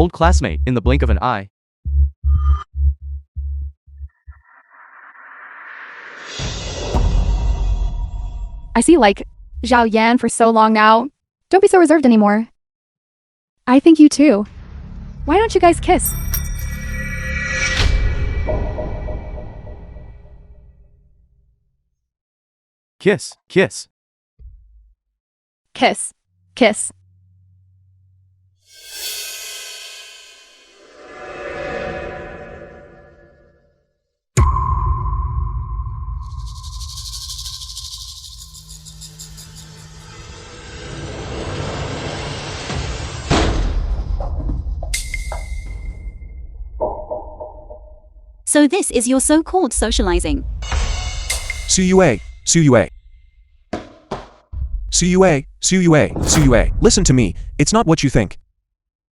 old classmate in the blink of an eye. I see Zhao Yan for so long now. Don't be so reserved anymore. I think you too. Why don't you guys kiss? Kiss, kiss. Kiss. Kiss. So this is your so-called socializing. Suyue, Suyue. Suyue, Suyue, Suyue. Listen to me, it's not what you think.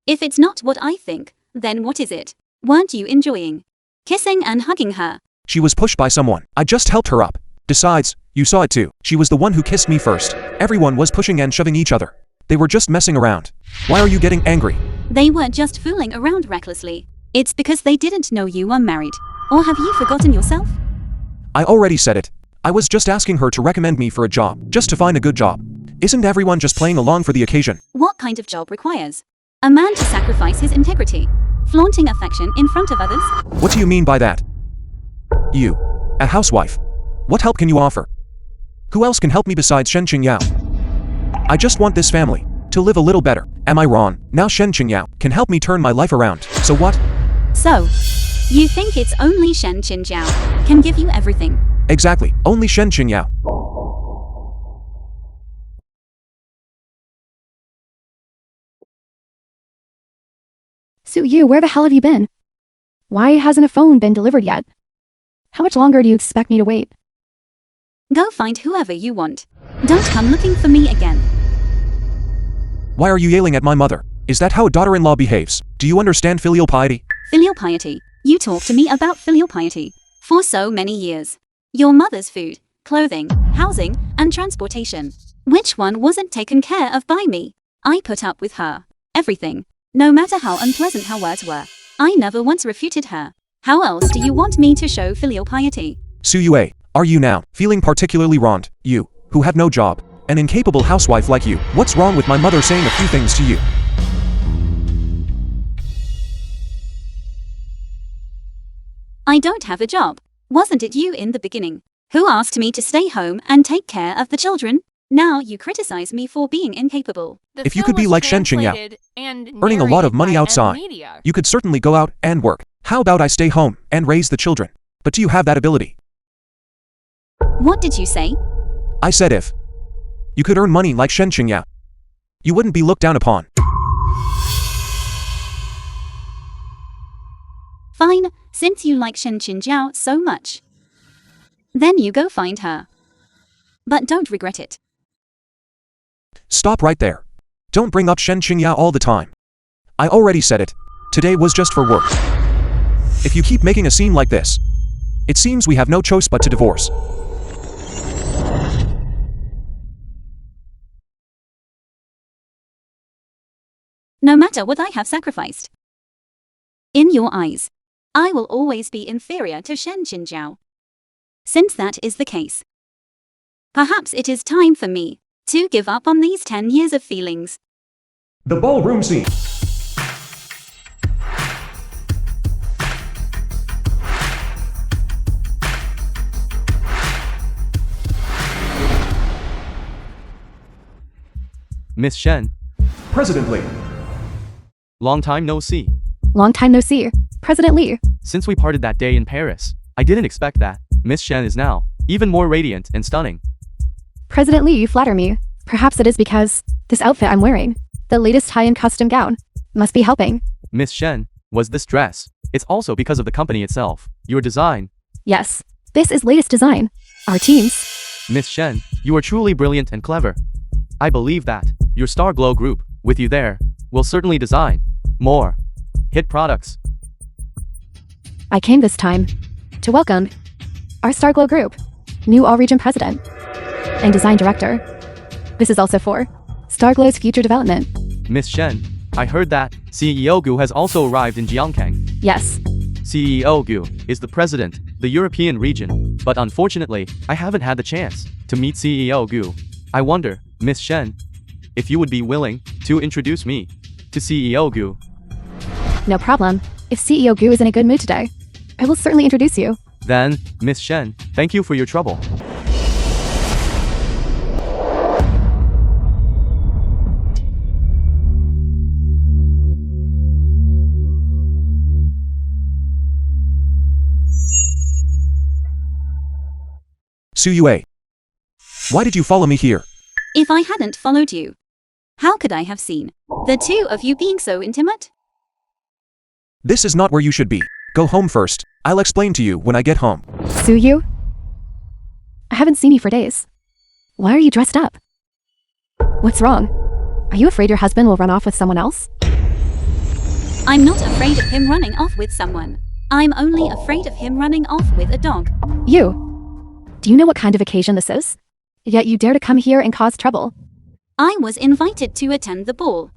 If it's not what I think, then what is it? Weren't you enjoying kissing and hugging her? She was pushed by someone. I just helped her up. Besides, you saw it too. She was the one who kissed me first. Everyone was pushing and shoving each other. They were just messing around. Why are you getting angry? They were just fooling around recklessly. It's because they didn't know you were married. Or have you forgotten yourself? I already said it. I was just asking her to recommend me for a job, just to find a good job. Isn't everyone just playing along for the occasion? What kind of job requires a man to sacrifice his integrity, flaunting affection in front of others? What do you mean by that? You, a housewife. What help can you offer? Who else can help me besides Shen Qingyao? I just want this family to live a little better. Am I wrong? Now Shen Qingyao can help me turn my life around. So what? So, you think it's only Shen Qingyao can give you everything? Exactly, only Shen Qingyao. Suyu, where the hell have you been? Why hasn't a phone been delivered yet? How much longer do you expect me to wait? Go find whoever you want. Don't come looking for me again. Why are you yelling at my mother? Is that how a daughter-in-law behaves? Do you understand filial piety? Filial piety? You talked to me about filial piety for so many years. Your mother's food, clothing, housing, and transportation. Which one wasn't taken care of by me? I put up with her. Everything. No matter how unpleasant her words were. I never once refuted her. How else do you want me to show filial piety? Suyue, are you now feeling particularly wronged? You, who have no job, an incapable housewife like you. What's wrong with my mother saying a few things to you? I don't have a job. Wasn't it you in the beginning who asked me to stay home and take care of the children? Now you criticize me for being incapable. If you could be like Shen Qingyao, earning a lot of money outside, you could certainly go out and work. How about I stay home and raise the children? But do you have that ability? What did you say? I said if you could earn money like Shen Qingyao, you wouldn't be looked down upon. Fine, since you like Shen Qingyao so much. Then you go find her. But don't regret it. Stop right there. Don't bring up Shen Qingyao all the time. I already said it. Today was just for work. If you keep making a scene like this, it seems we have no choice but to divorce. No matter what I have sacrificed. In your eyes, I will always be inferior to Shen Qingyao. Since that is the case, perhaps it is time for me to give up on these 10 years of feelings. The ballroom scene. Miss Shen. President Li. Long time no see. Long time no see. President Li. Since we parted that day in Paris, I didn't expect that. Miss Shen is now even more radiant and stunning. President Li, you flatter me. Perhaps it is because this outfit I'm wearing, the latest high-end custom gown, must be helping. Miss Shen, was this dress? It's also because of the company itself. Your design. Yes, this is latest design. Our teams. Miss Shen, you are truly brilliant and clever. I believe that your Star Glow group, with you there, will certainly design more hit products. I came this time to welcome our Starglow group, new all-region president and design director. This is also for Starglow's future development. Miss Shen, I heard that CEO Gu has also arrived in Jiangkang. Yes. CEO Gu is the president, the European region, but unfortunately, I haven't had the chance to meet CEO Gu. I wonder, Miss Shen, if you would be willing to introduce me to CEO Gu. No problem. If CEO Gu is in a good mood today, I will certainly introduce you. Then, Miss Shen, thank you for your trouble. Su Yue. Why did you follow me here? If I hadn't followed you, how could I have seen the two of you being so intimate? This is not where you should be. Go home first. I'll explain to you when I get home. Suyu? I haven't seen you for days. Why are you dressed up? What's wrong? Are you afraid your husband will run off with someone else? I'm not afraid of him running off with someone. I'm only afraid of him running off with a dog. You? Do you know what kind of occasion this is? Yet you dare to come here and cause trouble. I was invited to attend the ball.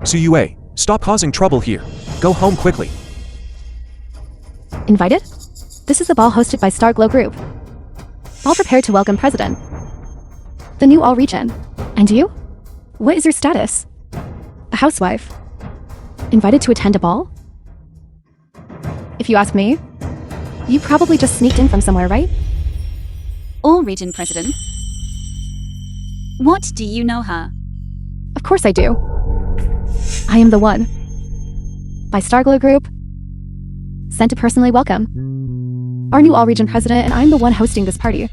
Su Yue, stop causing trouble here. Go home quickly. Invited? This is the ball hosted by Star Glow Group. All prepared to welcome President. The new all region. And you? What is your status? A housewife. Invited to attend a ball? If you ask me, you probably just sneaked in from somewhere, right? All region president. What do you know her? Of course I do. I am the one. By Starglow Group, sent to personally welcome our new all-region president, and I'm the one hosting this party.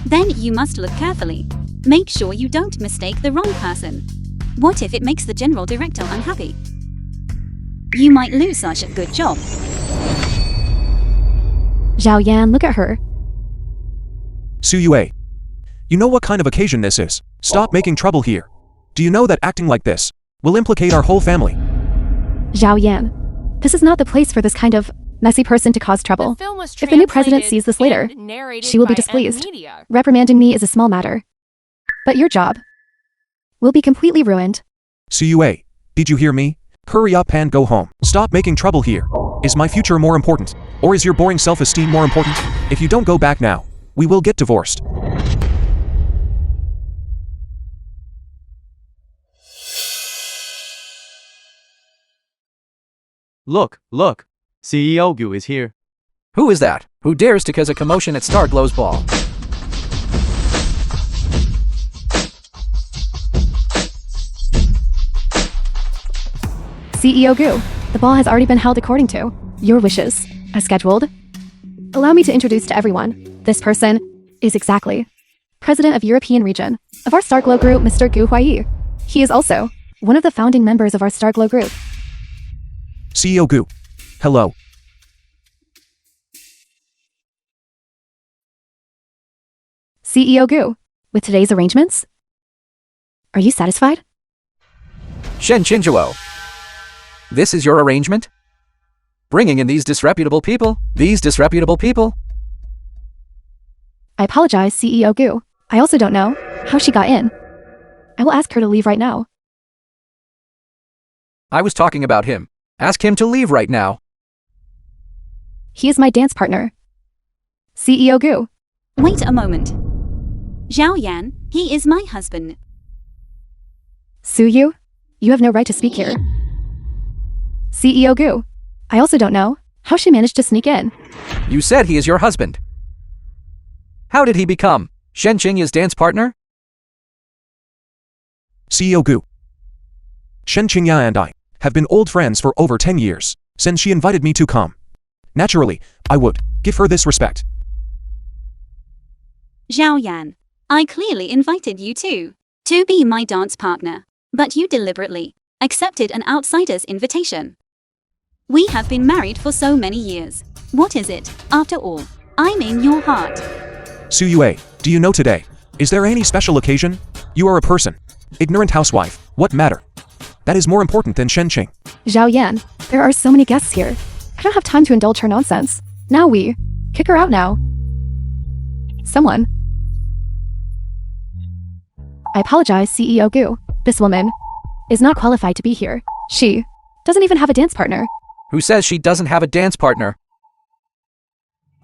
Then you must look carefully. Make sure you don't mistake the wrong person. What if it makes the general director unhappy? You might lose such a good job. Zhao Yan, look at her. Su Yue. You know what kind of occasion this is. Stop making trouble here. Do you know that acting like this will implicate our whole family? Zhao Yan, this is not the place for this kind of messy person to cause trouble. If the new president sees this later, she will be displeased. Reprimanding me is a small matter. But your job will be completely ruined. Su Yue, did you hear me? Hurry up and go home. Stop making trouble here. Is my future more important? Or is your boring self-esteem more important? If you don't go back now, we will get divorced. Look, look. CEO Gu is here. Who is that? Who dares to cause a commotion at Starglow's ball? CEO Gu, the ball has already been held according to your wishes, as scheduled. Allow me to introduce to everyone. This person is exactly President of European Region of our Starglow Group, Mr. Gu Huayi. He is also one of the founding members of our Starglow Group. CEO Gu. Hello. CEO Gu, with today's arrangements, are you satisfied? Shen Qinzhuo. This is your arrangement? Bringing in these disreputable people? I apologize, CEO Gu. I also don't know how she got in. I will ask her to leave right now. I was talking about him. Ask him to leave right now. He is my dance partner. CEO Gu. Wait a moment. Zhao Yan, he is my husband. Suyu, you have no right to speak here. CEO Gu. I also don't know how she managed to sneak in. You said he is your husband. How did he become Shen Qingya's dance partner? CEO Gu. Shen Qingya and I have been old friends for over 10 years, since she invited me to come. Naturally, I would give her this respect. Zhao Yan, I clearly invited you to be my dance partner, but you deliberately accepted an outsider's invitation. We have been married for so many years. What is it, after all? I'm in your heart. Su Yue, do you know today? Is there any special occasion? You are a person. Ignorant housewife, what matter? That is more important than Shen Qing. Zhao Yan, there are so many guests here. I don't have time to indulge her nonsense. Now we kick her out now. Someone. I apologize, CEO Gu. This woman is not qualified to be here. She doesn't even have a dance partner. Who says she doesn't have a dance partner?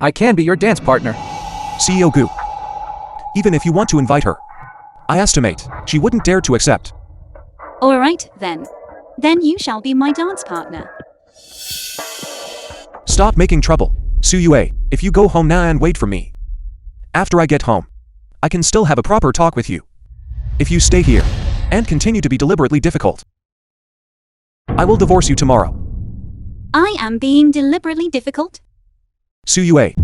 I can be your dance partner. CEO Gu. Even if you want to invite her, I estimate she wouldn't dare to accept. Alright then. Then you shall be my dance partner. Stop making trouble. Su Yue, if you go home now and wait for me. After I get home, I can still have a proper talk with you. If you stay here and continue to be deliberately difficult, I will divorce you tomorrow. I am being deliberately difficult? Su Yue,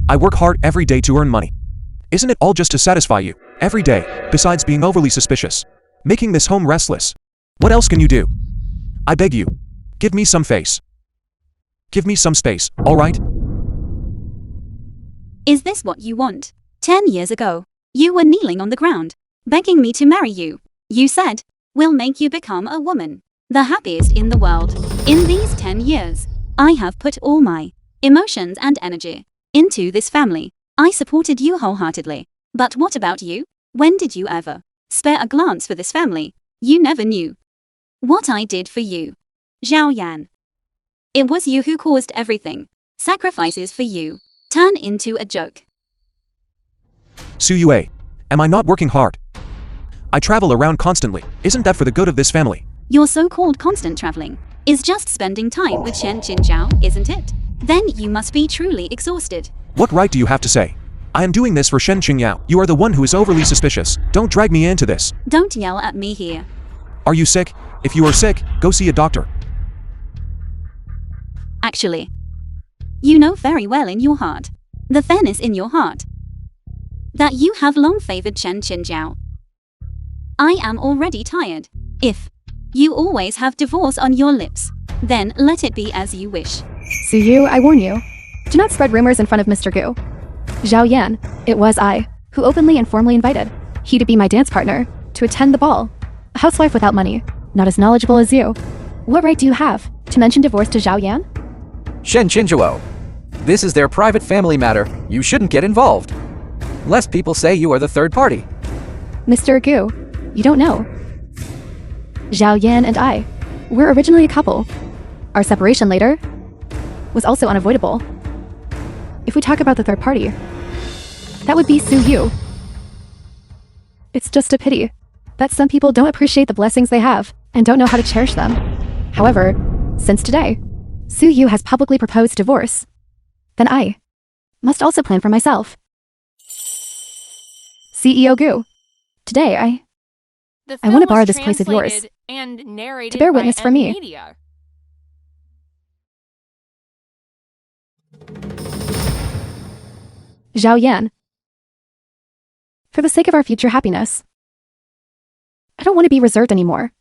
I work hard every day to earn money. Isn't it all just to satisfy you every day, besides being overly suspicious, making this home restless? What else can you do? I beg you, give me some face. Give me some space, all right? Is this what you want? 10 years ago, you were kneeling on the ground, begging me to marry you. You said, we'll make you become a woman, the happiest in the world. In these 10 years, I have put all my emotions and energy into this family. I supported you wholeheartedly. But what about you? When did you ever spare a glance for this family? You never knew what I did for you. Zhao Yan. It was you who caused everything. Sacrifices for you turn into a joke. Su Yue, am I not working hard? I travel around constantly. Isn't that for the good of this family? Your so-called constant traveling is just spending time with Shen Qinzhao, isn't it? Then you must be truly exhausted. What right do you have to say? I am doing this for Shen Qingyao. You are the one who is overly suspicious. Don't drag me into this. Don't yell at me here. Are you sick? If you are sick, go see a doctor. Actually, you know very well in your heart, the fairness in your heart, that you have long favored Shen Qinzhao. I am already tired. If you always have divorce on your lips, then let it be as you wish. Su Yu, I warn you. Do not spread rumors in front of Mr. Gu. Zhao Yan, it was I who openly and formally invited he to be my dance partner, to attend the ball. A housewife without money, not as knowledgeable as you. What right do you have to mention divorce to Zhao Yan? Shen Qinzhao. This is their private family matter. You shouldn't get involved. Lest people say you are the third party. Mr. Gu, you don't know. Zhao Yan and I were originally a couple. Our separation later was also unavoidable. If we talk about the third party, that would be Su Yu. It's just a pity that some people don't appreciate the blessings they have and don't know how to cherish them. However, since today, Su Yu has publicly proposed divorce, then I must also plan for myself. CEO Gu, today I want to borrow this place of yours to bear witness for me. Media. Zhao Yan, for the sake of our future happiness, I don't want to be reserved anymore.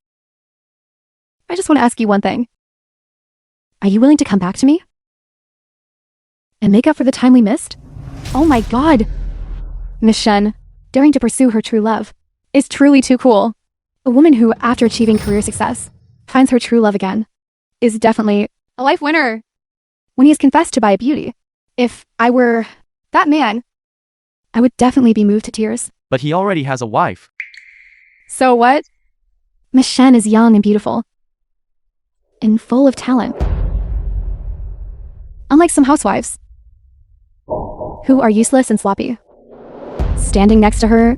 I just want to ask you one thing. Are you willing to come back to me? And make up for the time we missed? Oh my god! Miss Shen, daring to pursue her true love, is truly too cool. A woman who, after achieving career success, finds her true love again, is definitely a life winner. When he is confessed to by a beauty, if I were that man, I would definitely be moved to tears. But he already has a wife. So what? Miss Shen is young and beautiful, and full of talent. Unlike some housewives, who are useless and sloppy. Standing next to her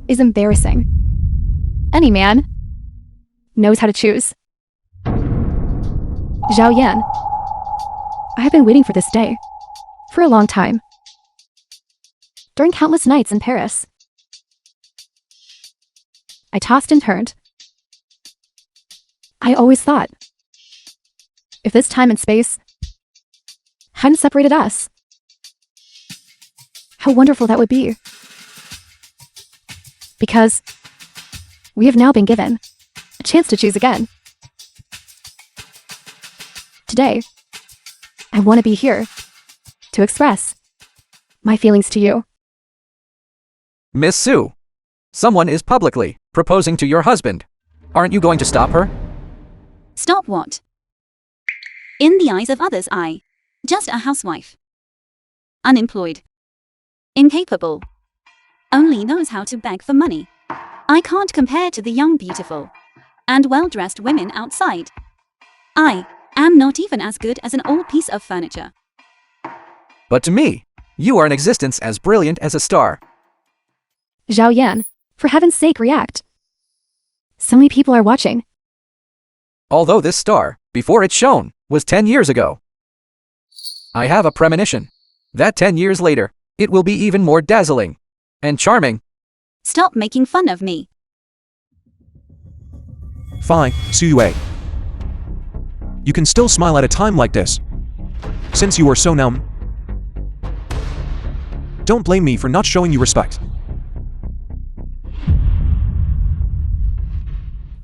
is embarrassing. Any man knows how to choose. Zhao Yan, I have been waiting for this day for a long time. During countless nights in Paris, I tossed and turned. I always thought, if this time and space hadn't separated us, how wonderful that would be. Because we have now been given a chance to choose again. Today, I want to be here to express my feelings to you. Miss Su, someone is publicly proposing to your husband. Aren't you going to stop her? Stop what? In the eyes of others, I just a housewife. Unemployed. Incapable. Only knows how to beg for money. I can't compare to the young beautiful and well-dressed women outside. I am not even as good as an old piece of furniture. But to me, you are an existence as brilliant as a star. Zhao Yan, for heaven's sake, react. So many people are watching. Although this star, before it shone, was 10 years ago. I have a premonition that 10 years later, it will be even more dazzling and charming. Stop making fun of me. Fine, Suyue. You can still smile at a time like this. Since you are so numb. Don't blame me for not showing you respect.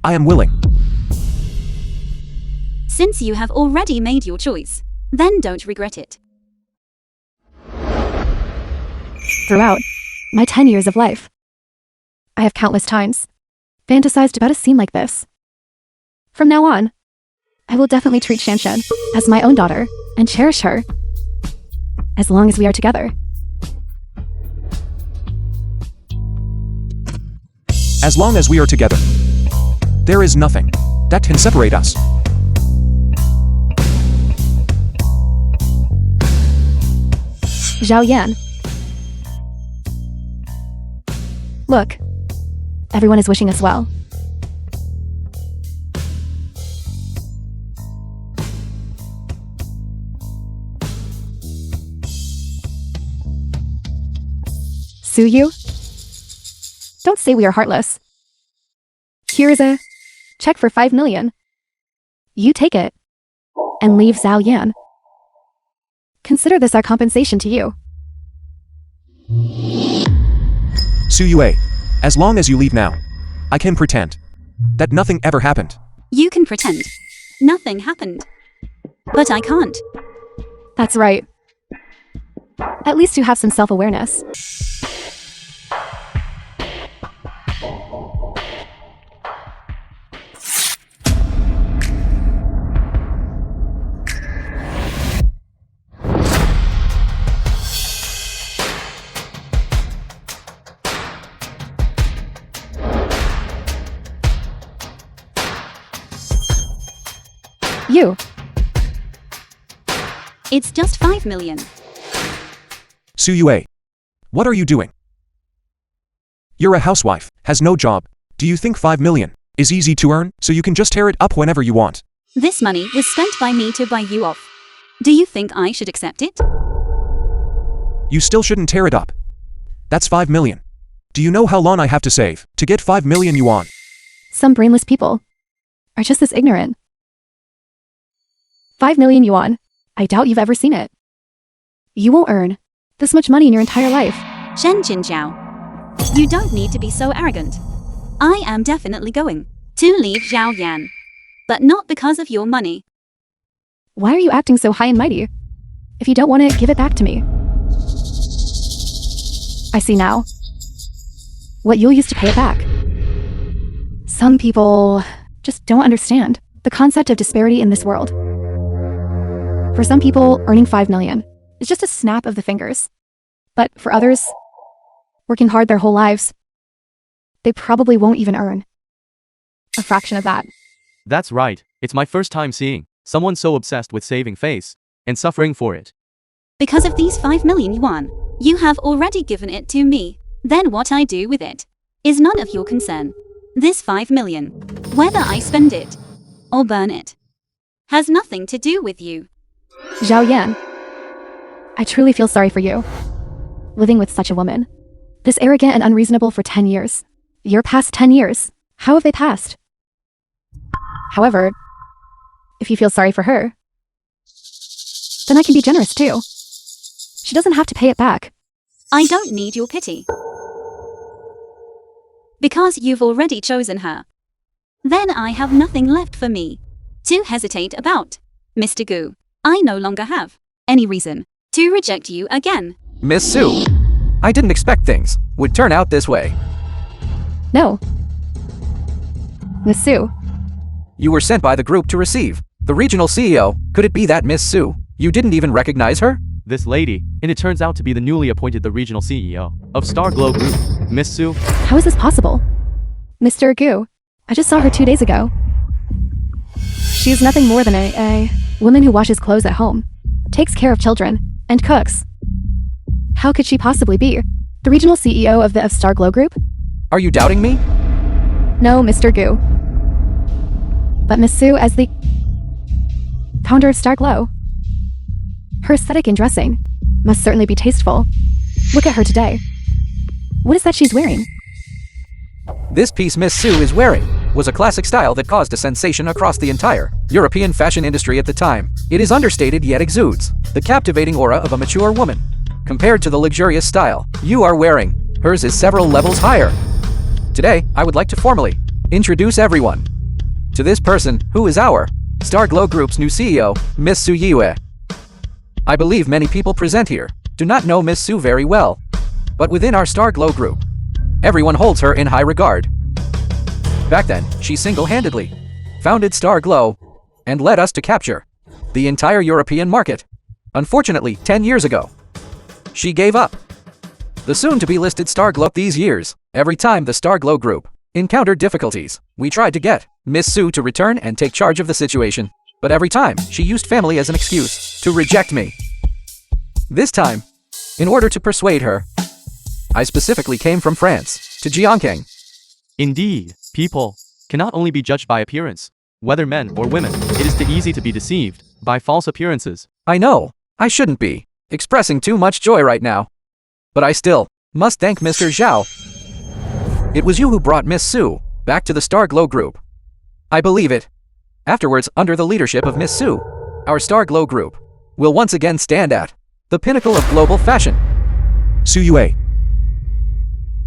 I am willing. Since you have already made your choice, then don't regret it. Throughout my 10 years of life, I have countless times fantasized about a scene like this. From now on, I will definitely treat Shanshan as my own daughter and cherish her as long as we are together. As long as we are together, there is nothing that can separate us. Zhao Yan. Look, everyone is wishing us well. Suyu? Don't say we are heartless. Here is a check for 5 million. You take it and leave Zhao Yan. Consider this our compensation to you. Suyue, as long as you leave now, I can pretend that nothing ever happened. You can pretend nothing happened. But I can't. That's right. At least you have some self-awareness. You. It's just 5 million. Suyue, what are you doing? You're a housewife, has no job. Do you think 5 million is easy to earn, so you can just tear it up whenever you want? This money was spent by me to buy you off. Do you think I should accept it? You still shouldn't tear it up. That's 5 million. Do you know how long I have to save to get 5 million yuan? Some brainless people are just this ignorant. 5 million yuan. I doubt you've ever seen it. You won't earn this much money in your entire life. Shen Qinjiao, you don't need to be so arrogant. I am definitely going to leave Zhao Yan. But not because of your money. Why are you acting so high and mighty? If you don't want it, give it back to me. I see now what you'll use to pay it back. Some people just don't understand the concept of disparity in this world. For some people, earning 5 million is just a snap of the fingers. But for others, working hard their whole lives, they probably won't even earn a fraction of that. That's right. It's my first time seeing someone so obsessed with saving face and suffering for it. Because of these 5 million yuan, you have already given it to me. Then what I do with it is none of your concern. This 5 million, whether I spend it or burn it, has nothing to do with you. Zhao Yan, I truly feel sorry for you. Living with such a woman. This arrogant and unreasonable for 10 years. Your past 10 years. How have they passed? However, if you feel sorry for her, then I can be generous too. She doesn't have to pay it back. I don't need your pity. Because you've already chosen her. Then I have nothing left for me to hesitate about. Mr. Gu, I no longer have any reason to reject you again. Miss Su, I didn't expect things would turn out this way. No. Miss Su, You were sent by the group to receive the regional CEO. Could it be that Miss Su, you didn't even recognize her? This lady, and it turns out to be the newly appointed the regional CEO of Star Glow Group, Miss Su. how is this possible? Mr. Gu, I just saw her 2 days ago. She is nothing more than a woman who washes clothes at home, takes care of children, and cooks. How could she possibly be the regional CEO of the Star Glow Group? Are you doubting me? No, Mr. Gu. But Miss Sue as the founder of Star Glow. Her aesthetic and dressing must certainly be tasteful. Look at her today. What is that she's wearing? This piece Miss Sue is wearing was a classic style that caused a sensation across the entire European fashion industry at the time. It is understated yet exudes the captivating aura of a mature woman. Compared to the luxurious style you are wearing, hers is several levels higher. Today, I would like to formally introduce everyone to this person who is our Star Glow Group's new CEO, Miss Sue Yue. I believe many people present here do not know Miss Sue very well, but within our Star Glow Group, everyone holds her in high regard. Back then, she single-handedly founded Star Glow and led us to capture the entire European market. Unfortunately, 10 years ago, she gave up the soon-to-be listed Star Glow. These years, every time the Star Glow Group encountered difficulties, we tried to get Miss Sue to return and take charge of the situation, but every time she used family as an excuse to reject me. This time, in order to persuade her, I specifically came from France to Jiangkang. Indeed, people cannot only be judged by appearance, whether men or women. It is too easy to be deceived by false appearances. I know, I shouldn't be expressing too much joy right now, but I still must thank Mr. Zhao. It was you who brought Miss Sue back to the Star Glow Group. I believe it. Afterwards, under the leadership of Miss Sue, our Star Glow Group will once again stand at the pinnacle of global fashion. Sue Yue.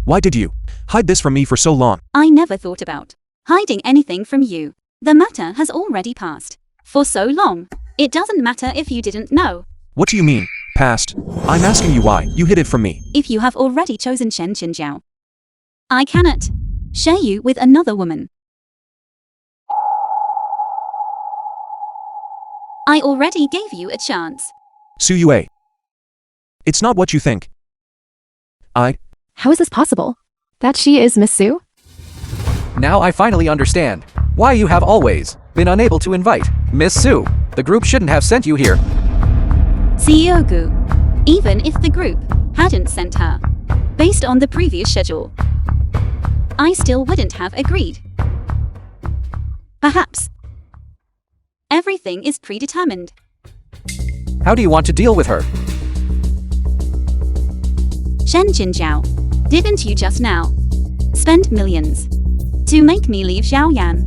Why did you hide this from me for so long? I never thought about hiding anything from you. The matter has already passed. For so long, it doesn't matter if you didn't know. What do you mean, past? I'm asking you why you hid it from me. If you have already chosen Shen Qinjiao, I cannot share you with another woman. I already gave you a chance. Sue Yue. It's not what you think. How is this possible? That she is Miss Sue? Now I finally understand why you have always been unable to invite Miss Sue. The group shouldn't have sent you here. CEO Gu, even if the group hadn't sent her, based on the previous schedule, I still wouldn't have agreed. Perhaps everything is predetermined. How do you want to deal with her? Shen Qinjiao, didn't you just now spend millions to make me leave Xiaoyan?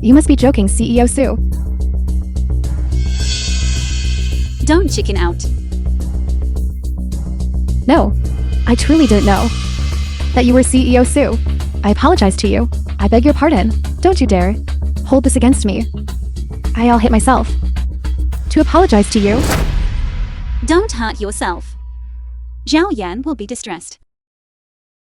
You must be joking, CEO Sue. Don't chicken out. No, I truly didn't know that you were CEO Sue. I apologize to you. I beg your pardon. Don't you dare hold this against me. I'll hit myself. To apologize to you. Don't hurt yourself. Zhao Yan will be distressed.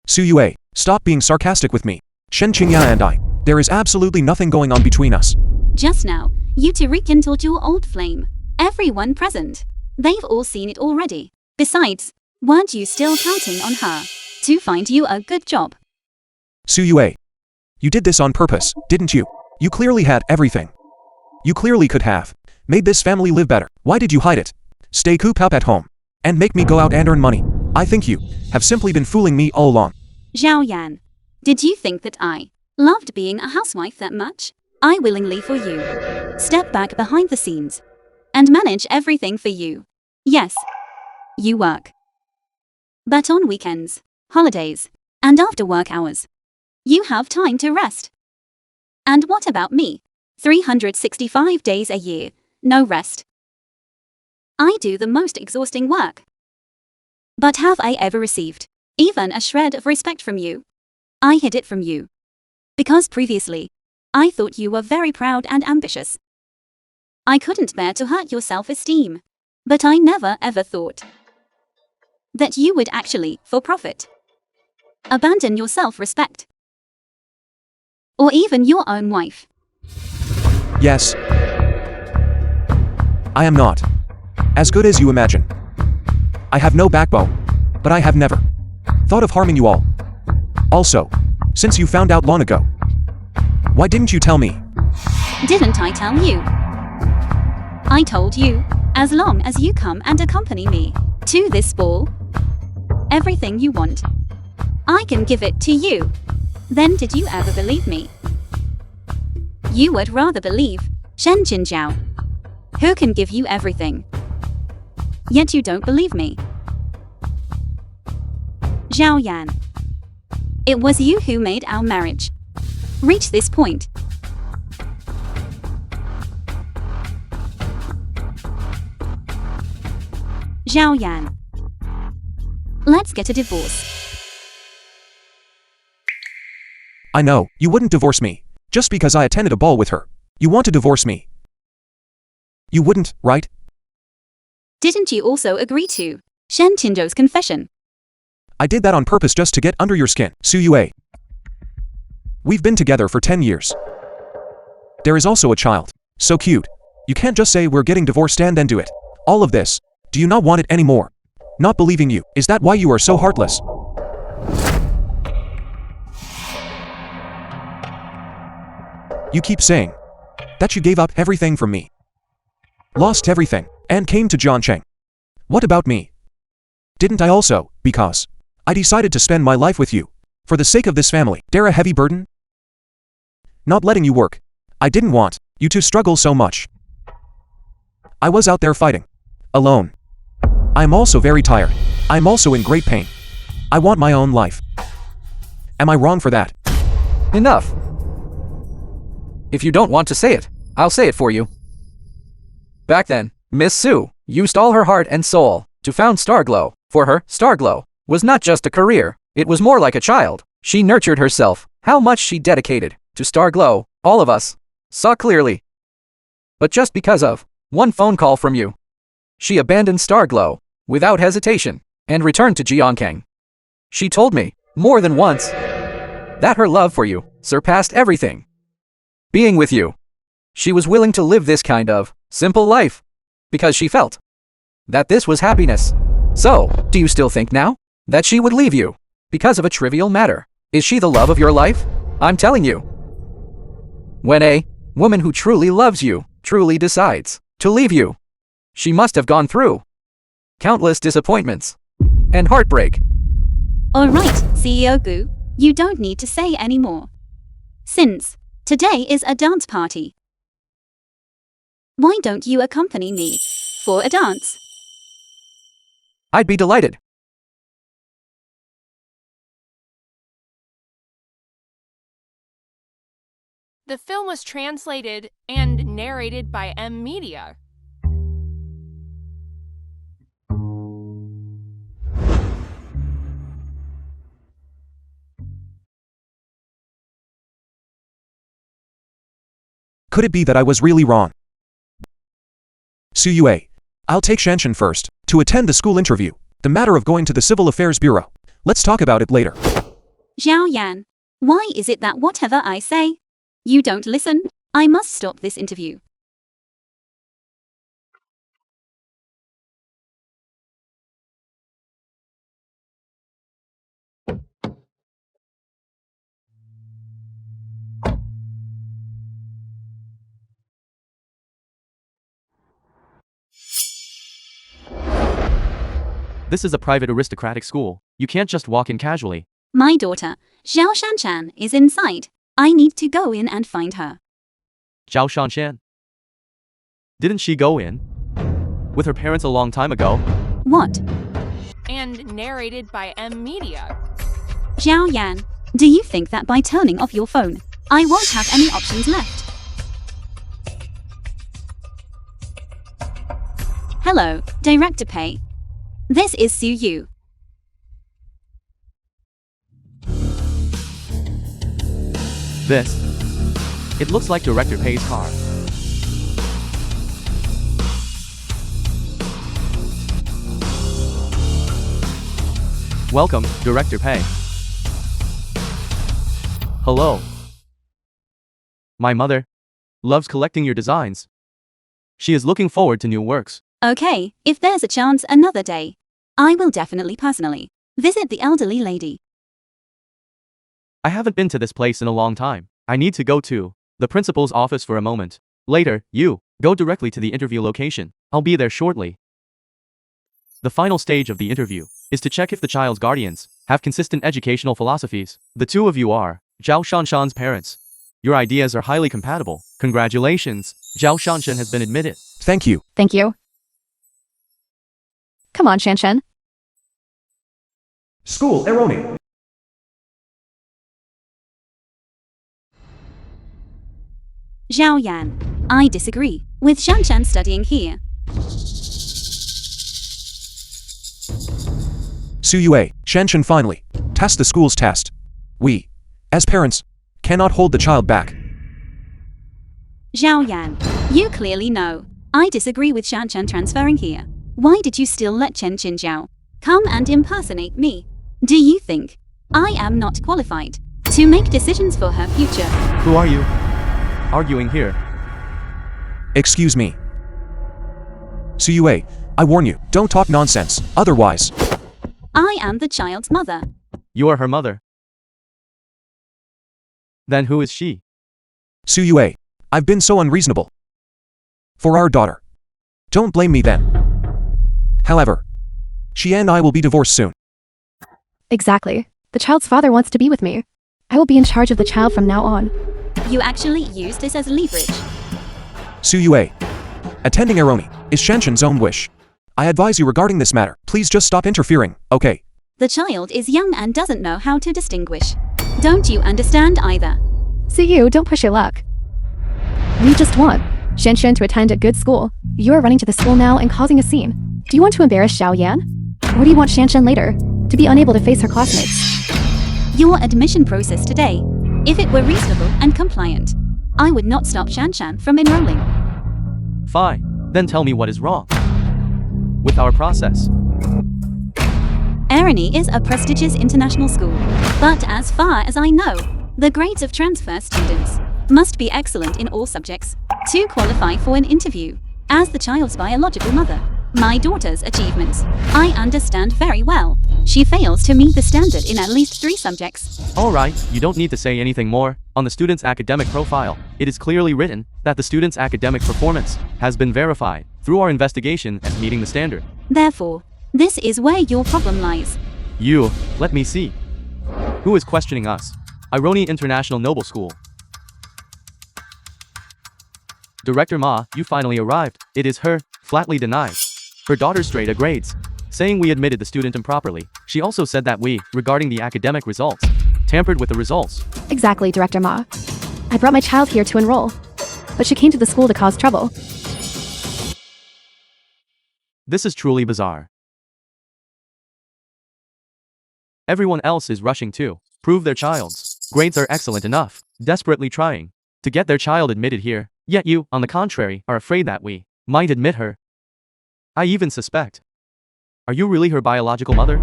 Sue Yue, stop being sarcastic with me. Shen Qingya and I, there is absolutely nothing going on between us. Just now, you two rekindled your old flame. Everyone present, they've all seen it already. Besides, weren't you still counting on her to find you a good job? Sue Yue, you did this on purpose, didn't you? You clearly had everything. You clearly could have made this family live better. Why did you hide it? Stay cooped up at home and make me go out and earn money. I think you have simply been fooling me all along. Zhao Yan, did you think that I loved being a housewife that much? I willingly for you step back behind the scenes and manage everything for you. Yes, you work. But on weekends, holidays, and after work hours, you have time to rest. And what about me? 365 days a year, no rest. I do the most exhausting work. But have I ever received even a shred of respect from you? I hid it from you. Because previously, I thought you were very proud and ambitious. I couldn't bear to hurt your self-esteem. But I never ever thought that you would actually, for profit, abandon your self-respect. Or even your own wife. Yes. I am not as good as you imagine. I have no backbone, but I have never thought of harming you all. Also, since you found out long ago. Why didn't you tell me? Didn't I tell you? I told you, as long as you come and accompany me to this ball, everything you want, I can give it to you. Then did you ever believe me? You would rather believe Shen Jinjiao, who can give you everything. Yet you don't believe me. Zhao Yan, it was you who made our marriage reach this point. Zhao Yan, let's get a divorce. I know, you wouldn't divorce me, just because I attended a ball with her. You want to divorce me. You wouldn't, right? Didn't you also agree to Shen Qinzhou's confession? I did that on purpose just to get under your skin, Su Yue. We've been together for 10 years. There is also a child. So cute. You can't just say we're getting divorced and then do it. All of this. Do you not want it anymore? Not believing you. Is that why you are so heartless? You keep saying that you gave up everything from me. Lost everything, and came to Jiancheng. What about me? Didn't I also, because I decided to spend my life with you, for the sake of this family, dare a heavy burden? Not letting you work. I didn't want you to struggle so much. I was out there fighting. Alone. I'm also very tired. I'm also in great pain. I want my own life. Am I wrong for that? Enough. If you don't want to say it, I'll say it for you. Back then, Miss Su used all her heart and soul to found Starglow. For her, Starglow was not just a career, it was more like a child. She nurtured herself. How much she dedicated to Starglow, all of us saw clearly. But just because of one phone call from you, she abandoned Starglow without hesitation and returned to Jiangkang. She told me more than once that her love for you surpassed everything. Being with you, she was willing to live this kind of simple life because she felt that this was happiness. So, do you still think now that she would leave you because of a trivial matter? Is she the love of your life? I'm telling you. When a woman who truly loves you truly decides to leave you, she must have gone through countless disappointments and heartbreak. Alright, CEO Gu, you don't need to say any more. Since today is a dance party, why don't you accompany me for a dance? I'd be delighted. The film was translated and narrated by M Media. Could it be that I was really wrong? Su Yue, I'll take Shanshan first to attend the school interview. The matter of going to the Civil Affairs Bureau. Let's talk about it later. Zhao Yan, why is it that whatever I say, you don't listen? I must stop this interview. This is a private aristocratic school. You can't just walk in casually. My daughter, Zhao Shanshan, is inside. I need to go in and find her. Zhao Shanshan. Didn't she go in with her parents a long time ago? What? And narrated by M Media. Zhao Yan, do you think that by turning off your phone, I won't have any options left? Hello, Director Pei. This is Su Yu. This. It looks like Director Pei's car. Welcome, Director Pei. Hello. My mother loves collecting your designs. She is looking forward to new works. Okay, if there's a chance another day, I will definitely personally visit the elderly lady. I haven't been to this place in a long time. I need to go to the principal's office for a moment. Later, you go directly to the interview location. I'll be there shortly. The final stage of the interview is to check if the child's guardians have consistent educational philosophies. The two of you are Zhao Shanshan's parents. Your ideas are highly compatible. Congratulations, Zhao Shanshan has been admitted. Thank you. Thank you. Come on, Shanshan. School erroneous. Zhao Yan. I disagree with Shanshan studying here. Su Yue, Shanshan finally passed the school's test. We, as parents, cannot hold the child back. Zhao Yan. You clearly know. I disagree with Shanshan transferring here. Why did you still let Chen Qinjiao come and impersonate me? Do you think I am not qualified to make decisions for her future? Who are you arguing here? Excuse me. Su Yue, I warn you, don't talk nonsense, otherwise. I am the child's mother. You are her mother. Then who is she? Su Yue, I've been so unreasonable for our daughter. Don't blame me then. However, she and I will be divorced soon. Exactly. The child's father wants to be with me. I will be in charge of the child from now on. You actually use this as leverage. Su Yue, attending Eroni is Shanshan's own wish. I advise you regarding this matter, please just stop interfering, okay? The child is young and doesn't know how to distinguish. Don't you understand either? See you, don't push your luck. We just want Shanshan to attend a good school. You are running to the school now and causing a scene. Do you want to embarrass Zhao Yan? Or do you want Shanshan later to be unable to face her classmates? Your admission process today, if it were reasonable and compliant, I would not stop Shanshan from enrolling. Fine, then tell me what is wrong with our process. Eroni is a prestigious international school, but as far as I know, the grades of transfer students must be excellent in all subjects to qualify for an interview. As the child's biological mother, my daughter's achievements, I understand very well. She fails to meet the standard in at least 3 subjects. Alright, you don't need to say anything more. On the student's academic profile, it is clearly written that the student's academic performance has been verified through our investigation as meeting the standard. Therefore, this is where your problem lies. You, let me see. Who is questioning us? Ironi International Noble School. Director Ma, you finally arrived. It is her, flatly denied her daughter's straight A grades, saying we admitted the student improperly. She also said that we, regarding the academic results, tampered with the results. Exactly, Director Ma. I brought my child here to enroll, but she came to the school to cause trouble. This is truly bizarre. Everyone else is rushing to prove their child's grades are excellent enough, desperately trying to get their child admitted here. Yet you, on the contrary, are afraid that we might admit her. I even suspect. Are you really her biological mother?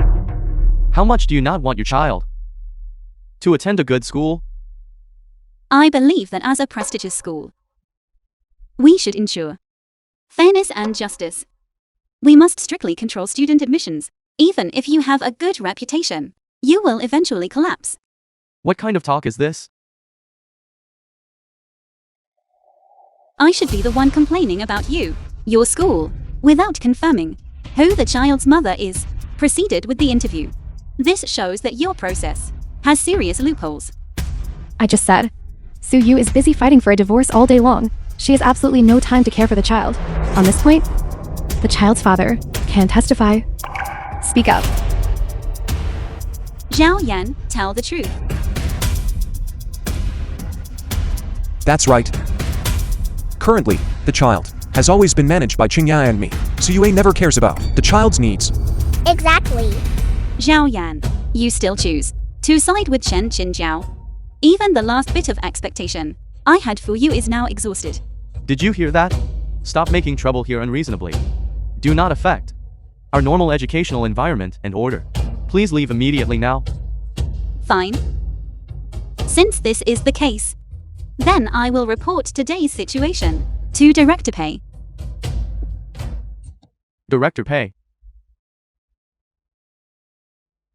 How much do you not want your child to attend a good school? I believe that as a prestigious school, we should ensure fairness and justice. We must strictly control student admissions. Even if you have a good reputation, you will eventually collapse. What kind of talk is this? I should be the one complaining about you, your school, without confirming who the child's mother is. Proceeded with the interview. This shows that your process has serious loopholes. I just said, Su Yu is busy fighting for a divorce all day long. She has absolutely no time to care for the child. On this point, the child's father can testify. Speak up. Zhao Yan, tell the truth. That's right. Currently, the child has always been managed by Qingya and me. Su Yue never cares about the child's needs. Exactly. Zhao Yan, you still choose to side with Chen Qinjiao. Even the last bit of expectation I had for you is now exhausted. Did you hear that? Stop making trouble here unreasonably. Do not affect our normal educational environment and order. Please leave immediately now. Fine. Since this is the case, then I will report today's situation to Director Pei. Director Pei.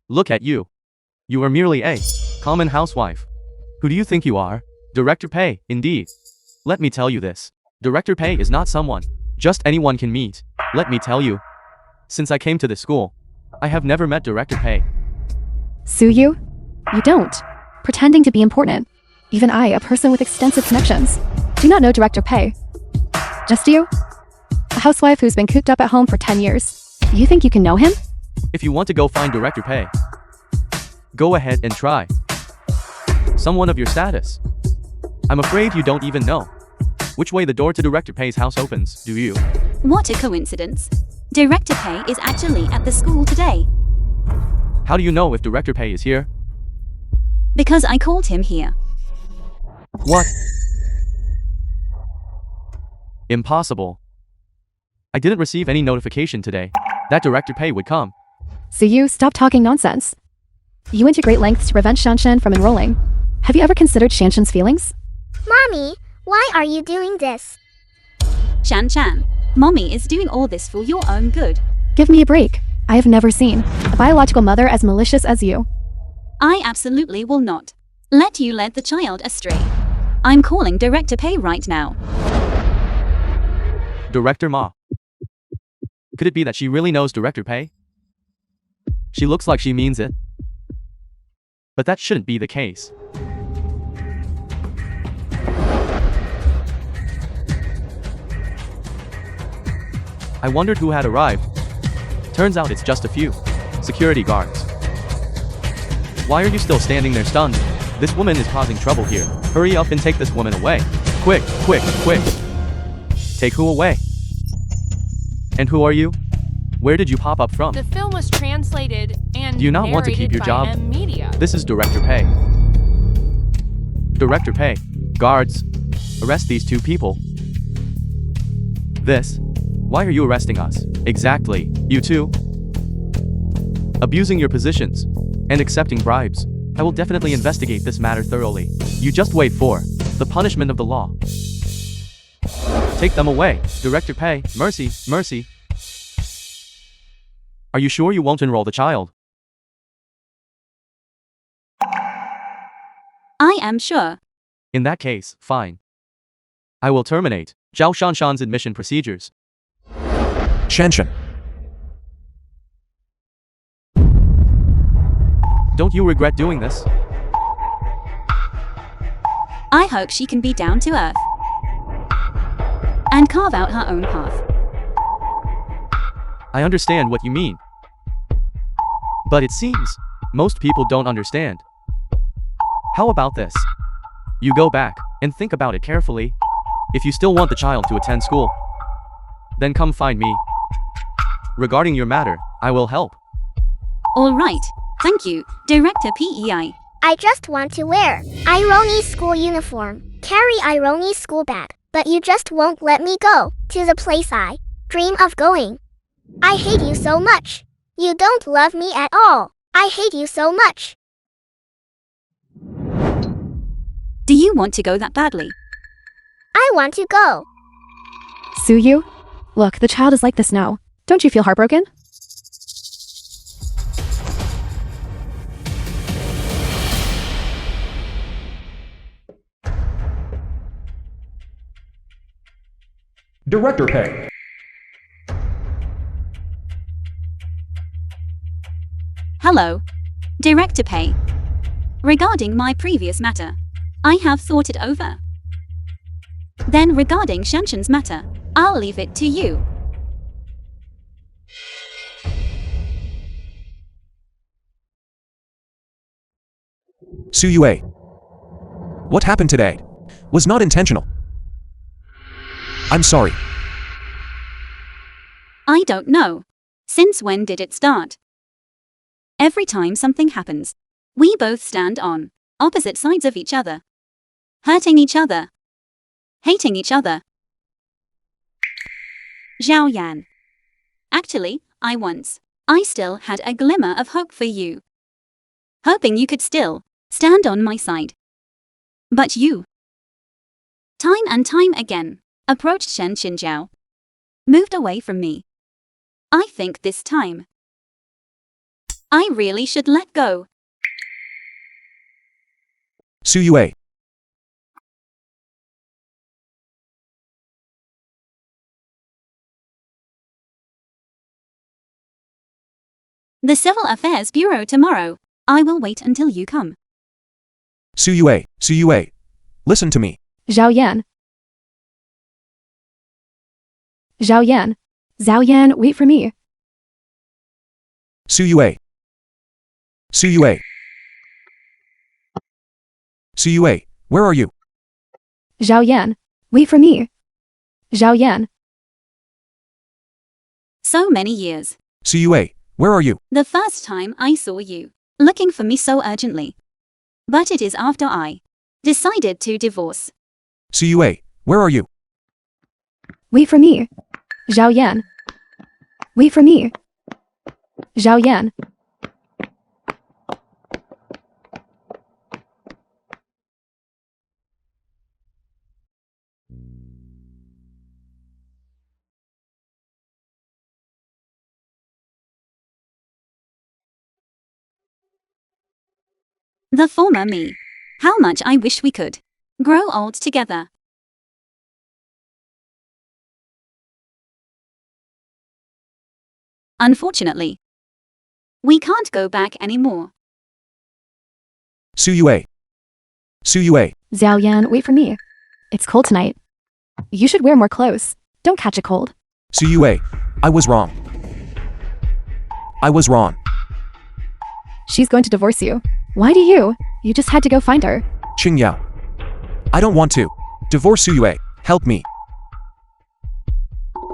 Look at you. You are merely a Common housewife. Who do you think you are? Director Pei, indeed. Let me tell you this. Director Pei is not someone just anyone can meet. Let me tell you. Since I came to this school, I have never met Director Pei. Sue you? You don't. Pretending to be important. Even I, a person with extensive connections, do not know Director Pei. Just you? A housewife who's been cooped up at home for 10 years. You think you can know him? If you want to go find Director Pei, go ahead and try. Someone of your status. I'm afraid you don't even know which way the door to Director Pei's house opens, do you? What a coincidence. Director Pei is actually at the school today. How do you know if Director Pei is here? Because I called him here. What? Impossible. I didn't receive any notification today that Director Pei would come. Sue you, stop talking nonsense. You went to great lengths to prevent Shanshan from enrolling. Have you ever considered Shanshan's feelings? Mommy, why are you doing this? Shan Chan, Mommy is doing all this for your own good. Give me a break. I have never seen a biological mother as malicious as you. I absolutely will not let you lead the child astray. I'm calling Director Pei right now. Director Ma. Could it be that she really knows Director Pei? She looks like she means it. But that shouldn't be the case. I wondered who had arrived. Turns out it's just a few security guards. Why are you still standing there stunned? This woman is causing trouble here. Hurry up and take this woman away. Quick, quick, quick. Take who away? And who are you? Where did you pop up from? The film was translated and Do you not want to keep narrated your by job? M Media. This is Director Pei. Director Pei. Guards. Arrest these two people. This. Why are you arresting us? Exactly. You two. Abusing your positions. And accepting bribes. I will definitely investigate this matter thoroughly. You just wait for the punishment of the law. Take them away. Director Pei. Mercy, mercy. Are you sure you won't enroll the child? I am sure. In that case, fine. I will terminate Zhao Shanshan's admission procedures. Shanshan. Don't you regret doing this? I hope she can be down to earth and carve out her own path. I understand what you mean. But it seems most people don't understand. How about this? You go back and think about it carefully. If you still want the child to attend school, then come find me. Regarding your matter, I will help. All right. Thank you, Director Pei. I just want to wear Ironi's school uniform, carry Ironi's school bag, but you just won't let me go to the place I dream of going. I hate you so much. You don't love me at all. I hate you so much. Do you want to go that badly? I want to go. Sue you? Look, the child is like this now. Don't you feel heartbroken? Director Pei. Hello, Director Pei. Regarding my previous matter, I have thought it over. Then regarding Shanshan's matter, I'll leave it to you. Su Yue. What happened today was not intentional. I'm sorry. I don't know. Since when did it start? Every time something happens, we both stand on opposite sides of each other. Hurting each other. Hating each other. Zhao Yan. Actually, I still had a glimmer of hope for you. Hoping you could still stand on my side. But you, time and time again, approached Shen Xinjiao. Moved away from me. I think this time, I really should let go. Suyue. The Civil Affairs Bureau tomorrow. I will wait until you come. Suyue. Suyue. Listen to me. Zhao Yan. Zhao Yan. Zhao Yan, wait for me. Suyue. Suyue. Suyue, where are you? Zhao Yan, wait for me. Zhao Yan. So many years. Suyue, where are you? The first time I saw you, looking for me so urgently. But it is after I decided to divorce. Suyue, where are you? Wait for me. Zhao Yan. Wait for me. Zhao Yan. The former me. How much I wish we could grow old together. Unfortunately, we can't go back anymore. Suyue. Suyue. Zhao Yan, wait for me. It's cold tonight. You should wear more clothes. Don't catch a cold. Suyue, I was wrong. I was wrong. She's going to divorce you. Why do you? You just had to go find her. Qing Yao. I don't want to. Divorce Suyue. Help me.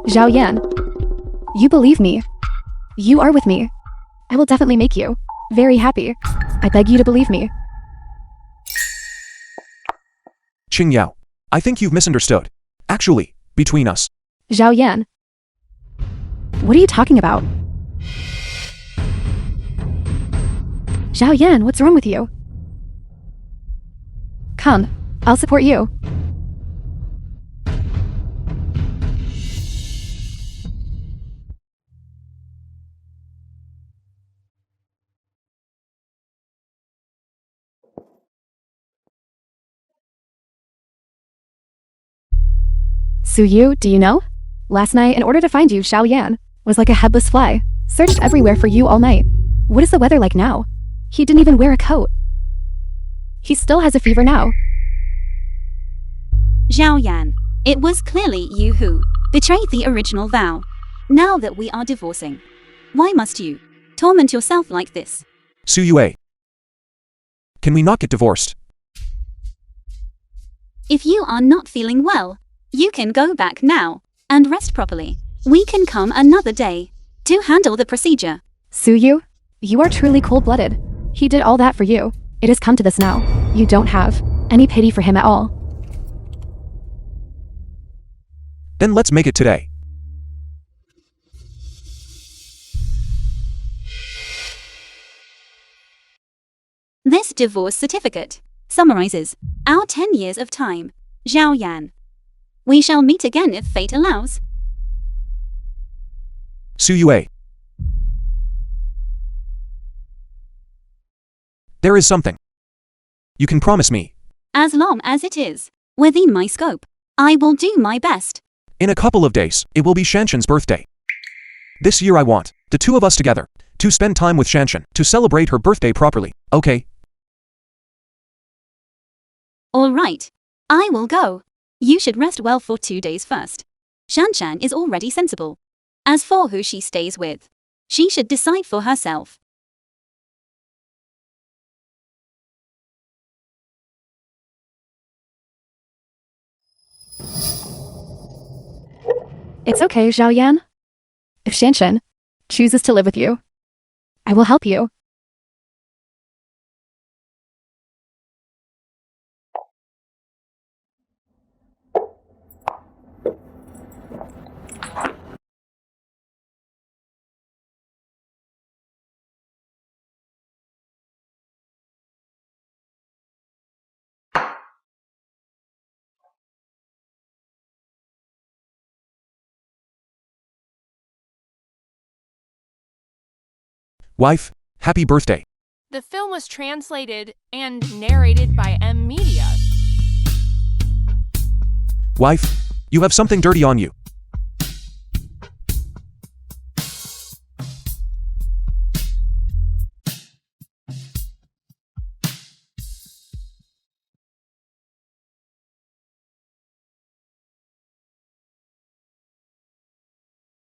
Zhao Yan. You believe me. You are with me. I will definitely make you very happy. I beg you to believe me. Qing Yao. I think you've misunderstood. Actually, between us. Zhao Yan. What are you talking about? Zhao Yan, what's wrong with you? Come, I'll support you. Suyu, do you know? Last night, in order to find you, Zhao Yan was like a headless fly. Searched everywhere for you all night. What is the weather like now? He didn't even wear a coat. He still has a fever now. Zhao Yan, it was clearly you who betrayed the original vow. Now that we are divorcing, why must you torment yourself like this? Suyue. Can we not get divorced? If you are not feeling well, you can go back now and rest properly. We can come another day to handle the procedure. Suyu, you are truly cold-blooded. He did all that for you. It has come to this now. You don't have any pity for him at all. Then let's make it today. This divorce certificate summarizes our 10 years of time. Zhao Yan. We shall meet again if fate allows. Suyue. There is something. You can promise me. As long as it is within my scope, I will do my best. In a couple of days, it will be Shanshan's birthday. This year I want the two of us together to spend time with Shanshan to celebrate her birthday properly, okay? All right. I will go. You should rest well for 2 days first. Shanshan is already sensible. As for who she stays with, she should decide for herself. It's okay, Zhao Yan. If Shanshan chooses to live with you, I will help you. Wife, happy birthday. The film was translated and narrated by M Media. Wife, you have something dirty on you.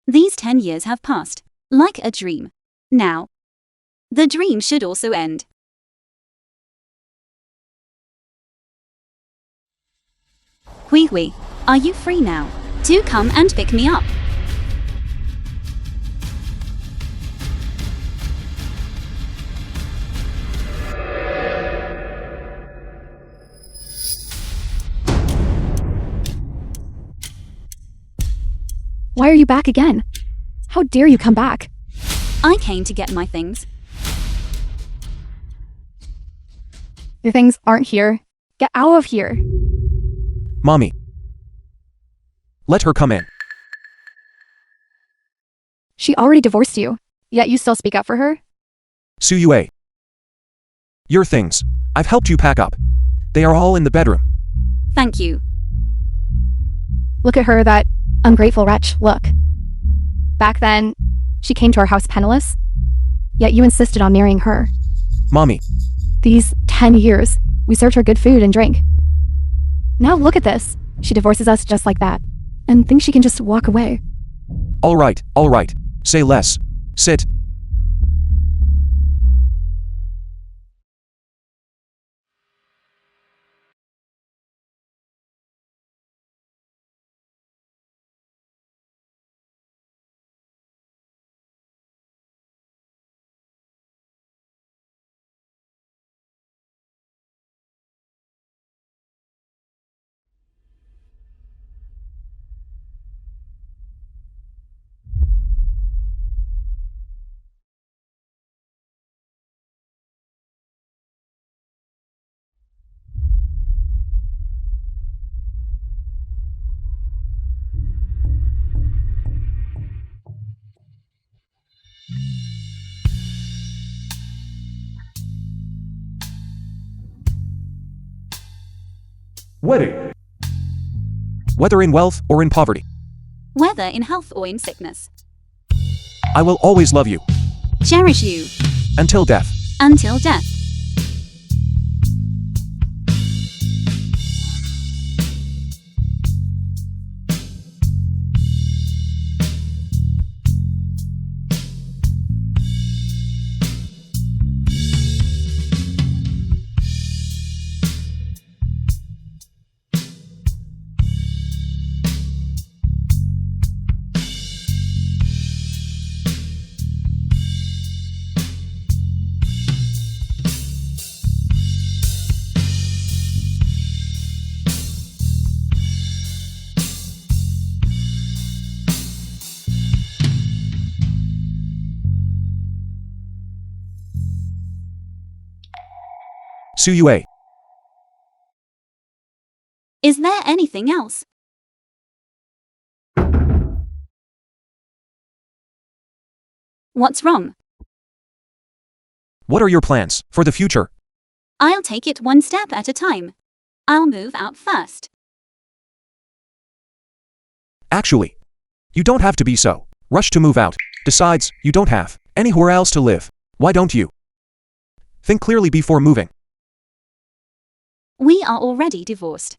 These 10 years have passed, like a dream. Now, the dream should also end. Hui, are you free now? Do come and pick me up. Why are you back again? How dare you come back? I came to get my things. Your things aren't here. Get out of here. Mommy. Let her come in. She already divorced you, yet you still speak up for her? Suyue. Your things. I've helped you pack up. They are all in the bedroom. Thank you. Look at her, that ungrateful wretch, look. Back then, she came to our house penniless, yet you insisted on marrying her. Mommy. These 10 years, we served her good food and drink. Now look at this. She divorces us just like that, and thinks she can just walk away. All right. Say less. Sit. Wedding. Whether in wealth or in poverty, Whether in health or in sickness. I will always love you. Cherish you. Until death. Until death. Suyue. Is there anything else? What's wrong? What are your plans for the future? I'll take it one step at a time. I'll move out first. Actually, you don't have to be so rushed to move out. Besides, you don't have anywhere else to live. Why don't you think clearly before moving? We are already divorced.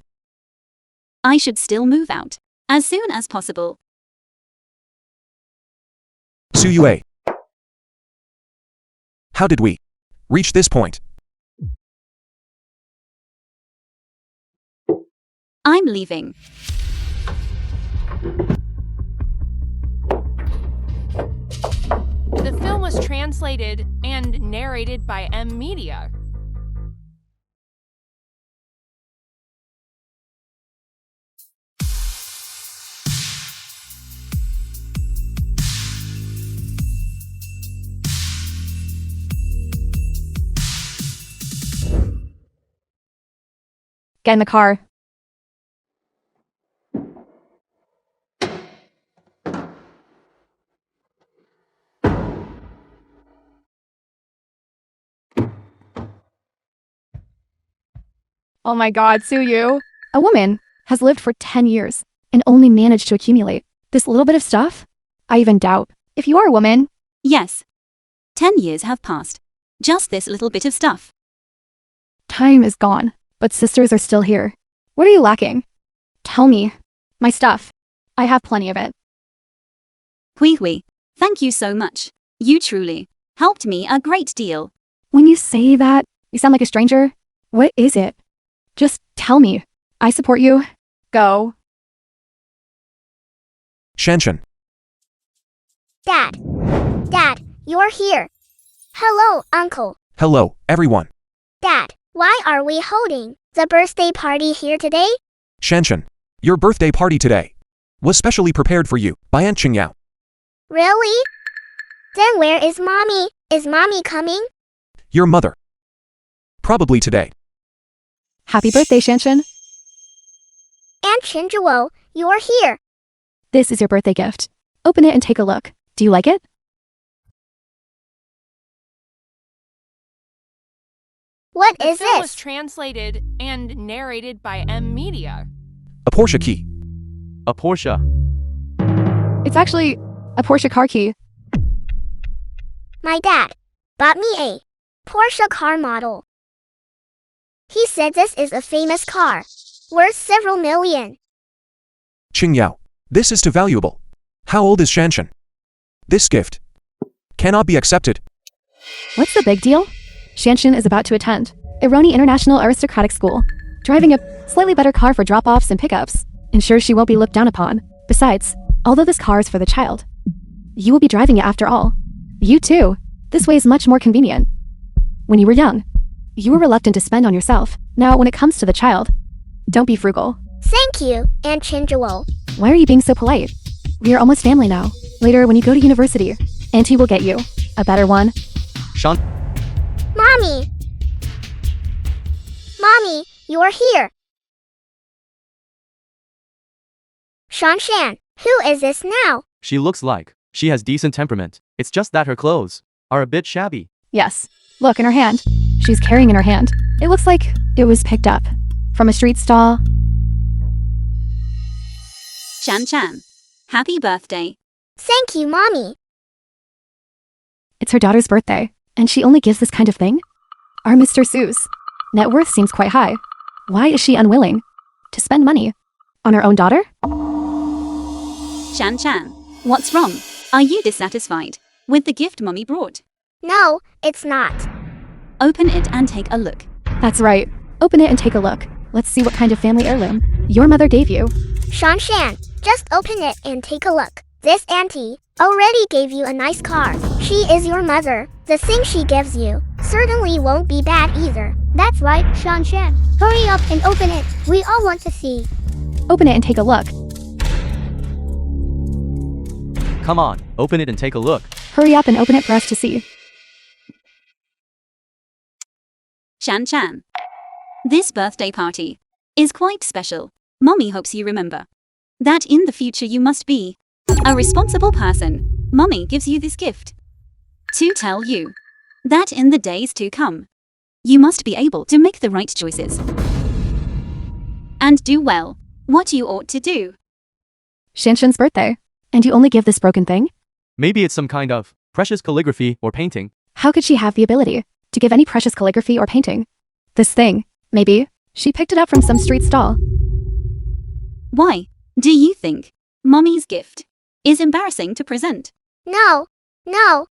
I should still move out as soon as possible. Suyue. How did we reach this point? I'm leaving. The film was translated and narrated by M Media. Get in the car. Oh my god, Suyu. A woman has lived for 10 years and only managed to accumulate this little bit of stuff? I even doubt if you are a woman. Yes. 10 years have passed. Just this little bit of stuff. Time is gone, but sisters are still here. What are you lacking? Tell me. My stuff. I have plenty of it. Hui. Thank you so much. You truly helped me a great deal. When you say that, you sound like a stranger. What is it? Just tell me. I support you. Go. Shanshan. Dad. Dad, you're here. Hello, Uncle. Hello, everyone. Dad, why are we holding the birthday party here today? Shanshan, your birthday party today was specially prepared for you by Aunt Qingyao. Really? Then where is Mommy? Is Mommy coming? Your mother. Probably today. Happy birthday, Shanshan. Aunt Chinjuo, you're here. This is your birthday gift. Open it and take a look. Do you like it? What The is film was this? translated and narrated by M Media. A Porsche key. A Porsche. It's actually a Porsche car key. My dad bought me a Porsche car model. He said this is a famous car, worth several million. Qingyao, this is too valuable. How old is Shanshan? This gift cannot be accepted. What's the big deal? Shanshan is about to attend Ironi International Aristocratic School. Driving a slightly better car for drop-offs and pickups ensures she won't be looked down upon. Besides, although this car is for the child, you will be driving it after all. You too. This way is much more convenient. When you were young, you were reluctant to spend on yourself. Now, when it comes to the child, don't be frugal. Thank you, Aunt Chinjuo. Why are you being so polite? We are almost family now. Later, when you go to university, Auntie will get you a better one. Shan. Mommy! Mommy, you're here. Shanshan, who is this now? She looks like she has decent temperament. It's just that her clothes are a bit shabby. Yes. Look, in her hand. She's carrying in her hand. It looks like it was picked up from a street stall. Shanshan. Happy birthday. Thank you, Mommy. It's her daughter's birthday, and she only gives this kind of thing? Our Mr. Sue's net worth seems quite high. Why is she unwilling to spend money on her own daughter? Shanshan. What's wrong? Are you dissatisfied with the gift Mommy brought? No, it's not. Open it and take a look. That's right. Open it and take a look. Let's see what kind of family heirloom your mother gave you. Shanshan, just open it and take a look. This auntie already gave you a nice car. She is your mother. The thing she gives you certainly won't be bad either. That's right, Shanshan. Hurry up and open it. We all want to see. Open it and take a look. Come on, open it and take a look. Hurry up and open it for us to see. Shanshan. This birthday party is quite special. Mommy hopes you remember that in the future you must be a responsible person. Mommy gives you this gift to tell you that in the days to come, you must be able to make the right choices and do well what you ought to do. Shanshan's birthday. And you only give this broken thing? Maybe it's some kind of precious calligraphy or painting. How could she have the ability to give any precious calligraphy or painting? This thing, maybe, she picked it up from some street stall. Why do you think Mommy's gift is embarrassing to present? No, no.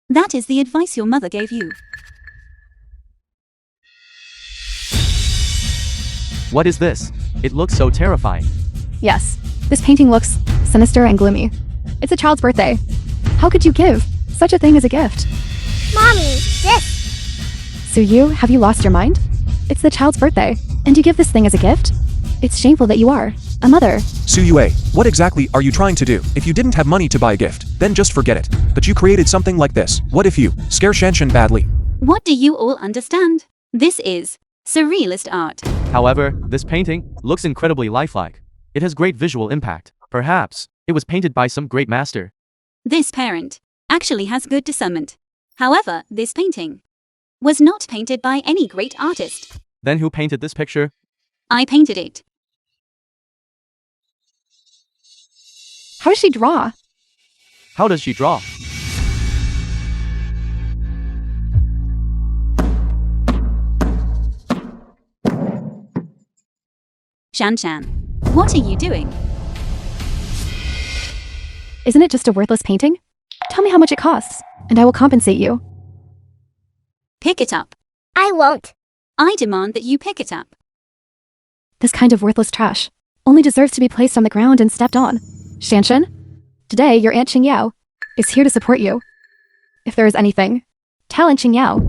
That is the advice your mother gave you. What is this? It looks so terrifying. Yes, this painting looks sinister and gloomy. It's a child's birthday. How could you give such a thing as a gift? Mommy, this. Suyu, have you lost your mind? It's the child's birthday, and you give this thing as a gift? It's shameful that you are a mother. Suyue, what exactly are you trying to do? If you didn't have money to buy a gift, then just forget it. But you created something like this. What if you scare Shanshan badly? What do you all understand? This is surrealist art. However, this painting looks incredibly lifelike. It has great visual impact. Perhaps it was painted by some great master. This parent actually has good discernment. However, this painting was not painted by any great artist. Then who painted this picture? I painted it. How does she draw? How does she draw? Shan, what are you doing? Isn't it just a worthless painting? Tell me how much it costs, and I will compensate you. Pick it up. I won't. I demand that you pick it up. This kind of worthless trash only deserves to be placed on the ground and stepped on. Shanshan, today your Aunt Qingyao is here to support you. If there is anything, tell Aunt Qingyao.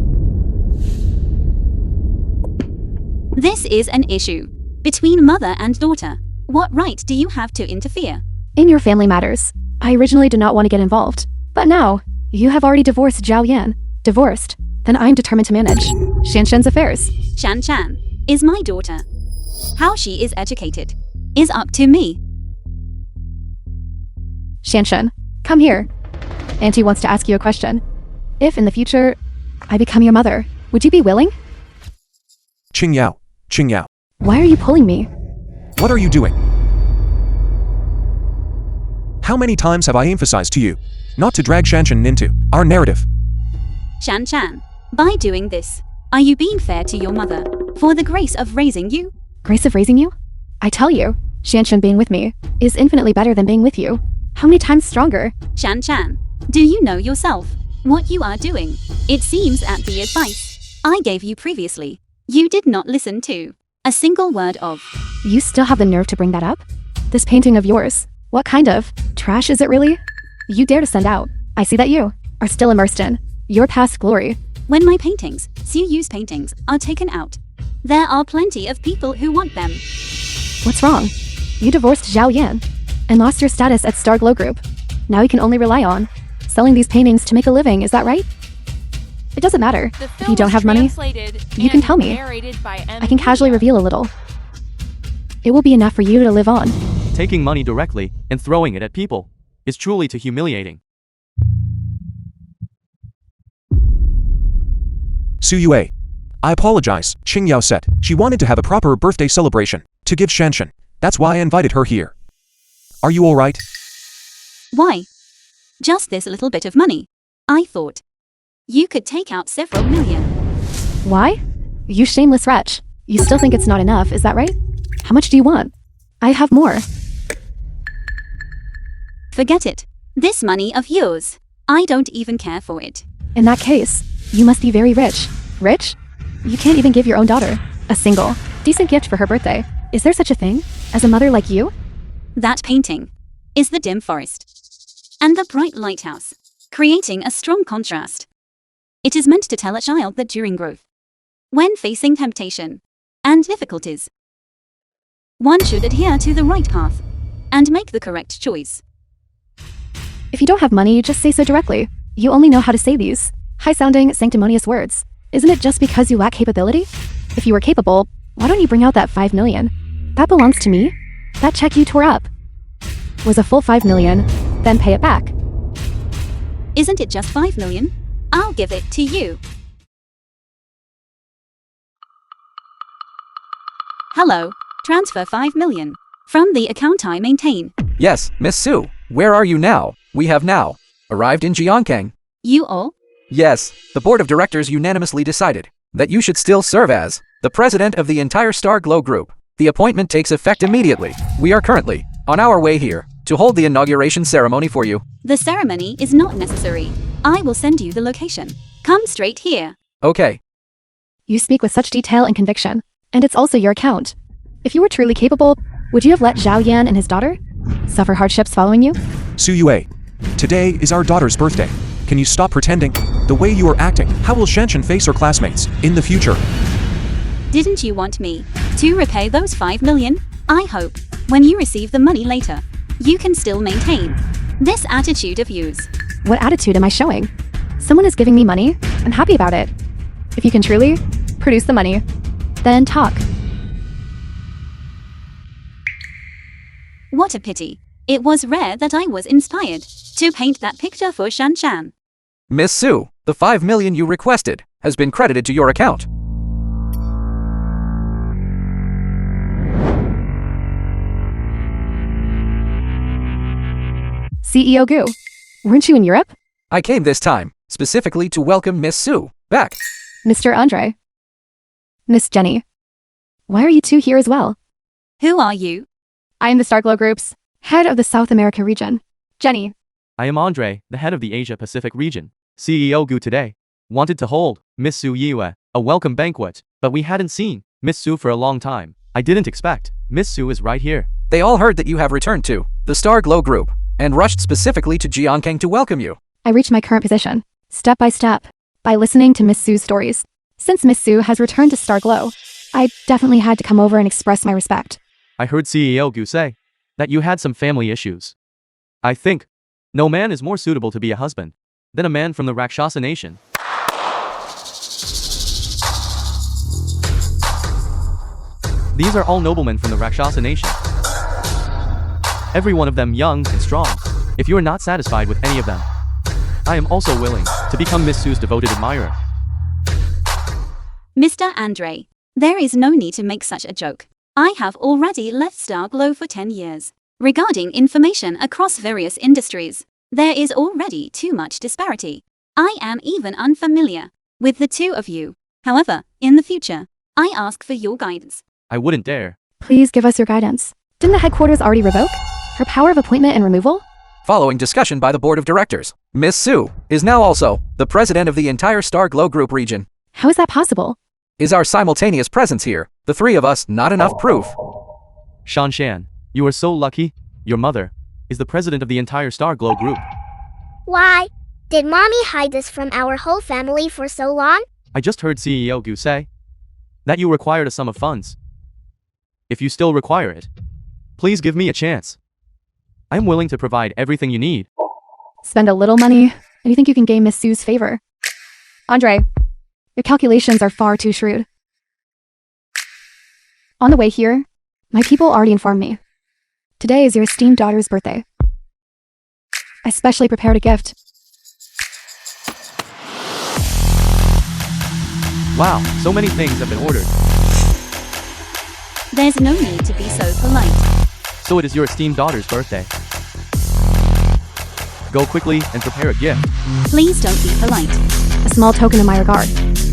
This is an issue between mother and daughter. What right do you have to interfere? In your family matters, I originally did not want to get involved, but now you have already divorced Zhao Yan. Divorced, then I'm determined to manage Shanshan's affairs. Shan is my daughter. How she is educated is up to me. Shanshan, come here. Auntie wants to ask you a question. If in the future I become your mother, would you be willing? Qingyao. Why are you pulling me? What are you doing? How many times have I emphasized to you not to drag Shanshan into our narrative? Shan, by doing this, are you being fair to your mother for the grace of raising you? Grace of raising you? I tell you, Shanshan being with me is infinitely better than being with you. How many times stronger? Shan, do you know yourself what you are doing? It seems that the advice I gave you previously, you did not listen to a single word of. You still have the nerve to bring that up? This painting of yours, what kind of trash is it really? You dare to send out. I see that you are still immersed in your past glory. When my paintings, Suyu's paintings, are taken out, there are plenty of people who want them. What's wrong? You divorced Zhao Yan and lost your status at Star Glow Group. Now you can only rely on selling these paintings to make a living, is that right? It doesn't matter. If you don't have money, you can tell me. I can casually reveal a little. It will be enough for you to live on. Taking money directly and throwing it at people is truly too humiliating. Suyue. I apologize. Qingyao said she wanted to have a proper birthday celebration to give Shanshan. That's why I invited her here. Are you alright? Why? Just this little bit of money. I thought you could take out several million. Why? You shameless wretch. You still think it's not enough, is that right? How much do you want? I have more. Forget it. This money of yours, I don't even care for it. In that case, you must be very rich. Rich? You can't even give your own daughter a single, decent gift for her birthday. Is there such a thing as a mother like you? That painting is the dim forest and the bright lighthouse, creating a strong contrast. It is meant to tell a child that during growth, when facing temptation and difficulties, one should adhere to the right path and make the correct choice. If you don't have money, just say so directly. You only know how to say these high-sounding, sanctimonious words. Isn't it just because you lack capability? If you were capable, why don't you bring out that 5 million? That belongs to me. That check you tore up was a full 5 million, then pay it back. Isn't it just 5 million? I'll give it to you. Hello, transfer 5 million from the account I maintain. Yes, Miss Su, where are you now? We have now arrived in Jiangkang. You all? Yes, the board of directors unanimously decided that you should still serve as the president of the entire Star Glow Group. The appointment takes effect immediately. We are currently on our way here to hold the inauguration ceremony for you. The ceremony is not necessary. I will send you the location. Come straight here. Okay. You speak with such detail and conviction, and it's also your account. If you were truly capable, would you have let Zhao Yan and his daughter suffer hardships following you? Suyue. Today is our daughter's birthday. Can you stop pretending? The way you are acting, how will Shanshan face her classmates in the future? Didn't you want me to repay those 5 million? I hope, when you receive the money later, you can still maintain this attitude of yours. What attitude am I showing? Someone is giving me money. I'm happy about it. If you can truly produce the money, then talk. What a pity. It was rare that I was inspired to paint that picture for Shanshan. Miss Su, the 5 million you requested has been credited to your account. CEO Gu, weren't you in Europe? I came this time, specifically to welcome Miss Sue back. Mr. Andre. Miss Jenny. Why are you two here as well? Who are you? I am the Starglow Group's head of the South America region. Jenny. I am Andre, the head of the Asia Pacific region. CEO Gu today wanted to hold Miss Su Yue a welcome banquet, but we hadn't seen Miss Su for a long time. I didn't expect Miss Su is right here. They all heard that you have returned to the Starglow Group and rushed specifically to Jiangkang to welcome you. I reached my current position, step by step, by listening to Miss Su's stories. Since Miss Su has returned to Starglow, I definitely had to come over and express my respect. I heard CEO Gu say that you had some family issues. I think no man is more suitable to be a husband than a man from the Rakshasa nation. These are all noblemen from the Rakshasa nation. Every one of them young and strong. If you are not satisfied with any of them, I am also willing to become Miss Su's devoted admirer. Mr. Andre, there is no need to make such a joke. I have already left Starglow for 10 years. Regarding information across various industries, there is already too much disparity. I am even unfamiliar with the two of you. However, in the future, I ask for your guidance. I wouldn't dare. Please give us your guidance. Didn't the headquarters already revoke her power of appointment and removal? Following discussion by the board of directors, Miss Sue is now also the president of the entire Starglow Group region. How is that possible? Is our simultaneous presence here, the three of us, not enough proof? Shan, you are so lucky. Your mother is the president of the entire Starglow Group. Why? Did mommy hide this from our whole family for so long? I just heard CEO Gu say that you required a sum of funds. If you still require it, please give me a chance. I'm willing to provide everything you need. Spend a little money, and you think you can gain Miss Su's favor? Andre, your calculations are far too shrewd. On the way here, my people already informed me. Today is your esteemed daughter's birthday. I specially prepared a gift. Wow, so many things have been ordered. There's no need to be so polite. So it is your esteemed daughter's birthday. Go quickly and prepare a gift. Please don't be polite. A small token of my regard.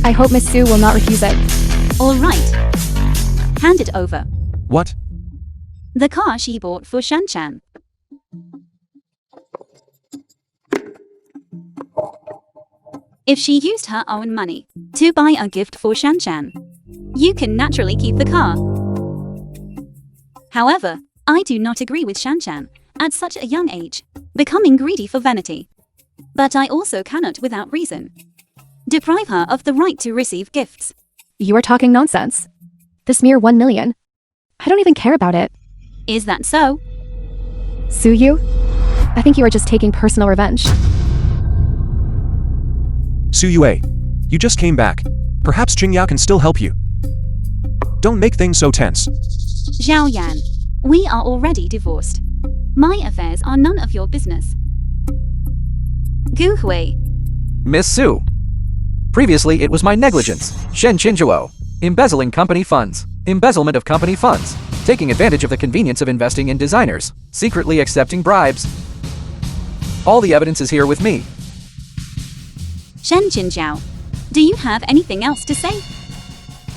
I hope Miss Su will not refuse it. All right. Hand it over. What? The car she bought for Shanchan. If she used her own money to buy a gift for Shanchan, you can naturally keep the car. However, I do not agree with Shanchan, at such a young age, becoming greedy for vanity. But I also cannot without reason deprive her of the right to receive gifts. You are talking nonsense. This mere 1 million. I don't even care about it. Is that so? Su Yu? I think you are just taking personal revenge. Su Yue, you just came back. Perhaps Qingyao can still help you. Don't make things so tense. Zhao Yan, we are already divorced. My affairs are none of your business. Gu Hui. Miss Sue. Previously it was my negligence, Shen Qinzhuo, embezzling company funds, embezzlement of company funds, taking advantage of the convenience of investing in designers, secretly accepting bribes. All the evidence is here with me. Shen Qinzhao, do you have anything else to say?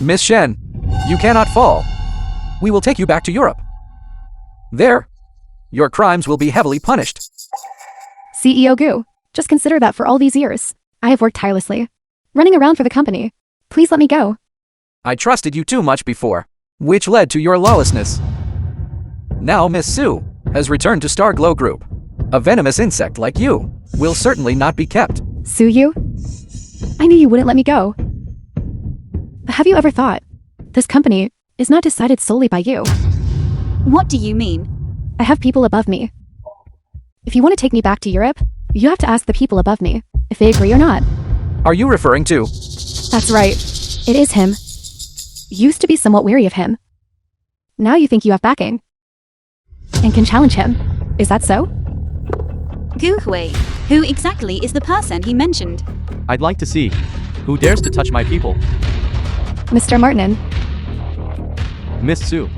Miss Shen, you cannot fall. We will take you back to Europe. There, your crimes will be heavily punished. CEO Gu, just consider that for all these years, I have worked tirelessly, running around for the company. Please let me go. I trusted you too much before, which led to your lawlessness. Now Miss Sue has returned to Starglow Group. A venomous insect like you will certainly not be kept. Su Yu? I knew you wouldn't let me go. But have you ever thought, this company is not decided solely by you. What do you mean? I have people above me. If you want to take me back to Europe, you have to ask the people above me if they agree or not. Are you referring to? That's right. It is him. You used to be somewhat weary of him. Now you think you have backing and can challenge him. Is that so? Gu Hui, who exactly is the person he mentioned? I'd like to see Who dares to touch my people? Mr. Martin, Miss Sue.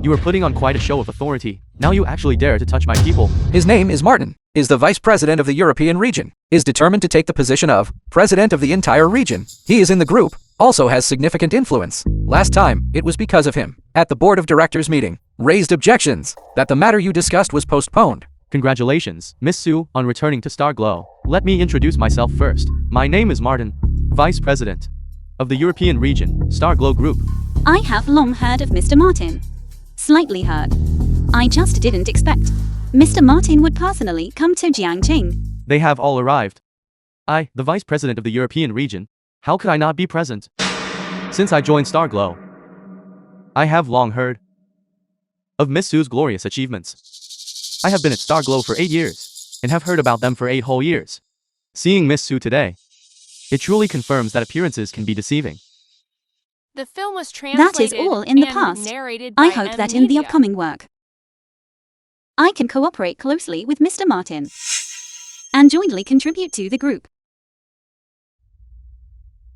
You are putting on quite a show of authority. Now you actually dare to touch my people. His name is Martin, is the vice president of the European region, is determined to take the position of president of the entire region. He is in the group, also has significant influence. Last time, it was because of him, at the board of directors meeting, raised objections that the matter you discussed was postponed. Congratulations, Miss Sue, on returning to Starglow. Let me introduce myself first. My name is Martin, vice president of the European region, Starglow Group. I have long heard of Mr. Martin. Slightly heard. I just didn't expect Mr. Martin would personally come to Jiangqing. They have all arrived. I, the vice president of the European region, how could I not be present? Since I joined Starglow, I have long heard of Miss Sue's glorious achievements. I have been at Starglow for 8 years, and have heard about them for 8 whole years. Seeing Miss Sue today, it truly confirms that appearances can be deceiving. The film was translated That is all in the and past. narrated by I hope that in the Media. upcoming work, I can cooperate closely with Mr. Martin and jointly contribute to the group.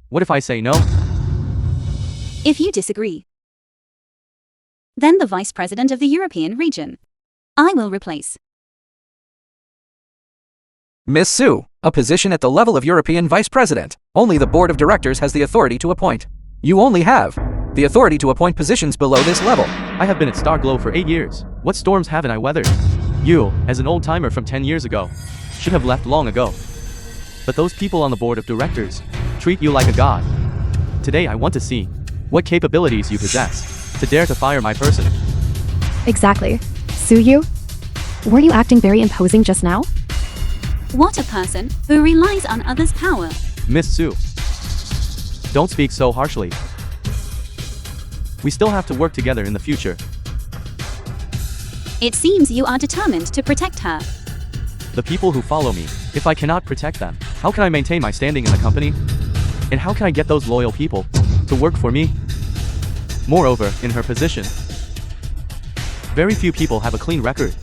What if I say no? If you disagree, then the vice president of the European region, I will replace. Miss Sue, a position at the level of European vice president. Only the board of directors has the authority to appoint. You only have the authority to appoint positions below this level. I have been at Starglow for 8 years. What storms haven't I weathered? You, as an old-timer from 10 years ago, should have left long ago. But those people on the board of directors treat you like a god. Today I want to see what capabilities you possess to dare to fire my person. exactly. Sue you? Were you acting very imposing just now? What a person who relies on others' power. Miss Sue, don't speak so harshly. We still have to work together in the future. It seems you are determined to protect her. The people who follow me, if I cannot protect them, how can I maintain my standing in the company? And how can I get those loyal people to work for me? Moreover, in her position, very few people have a clean record.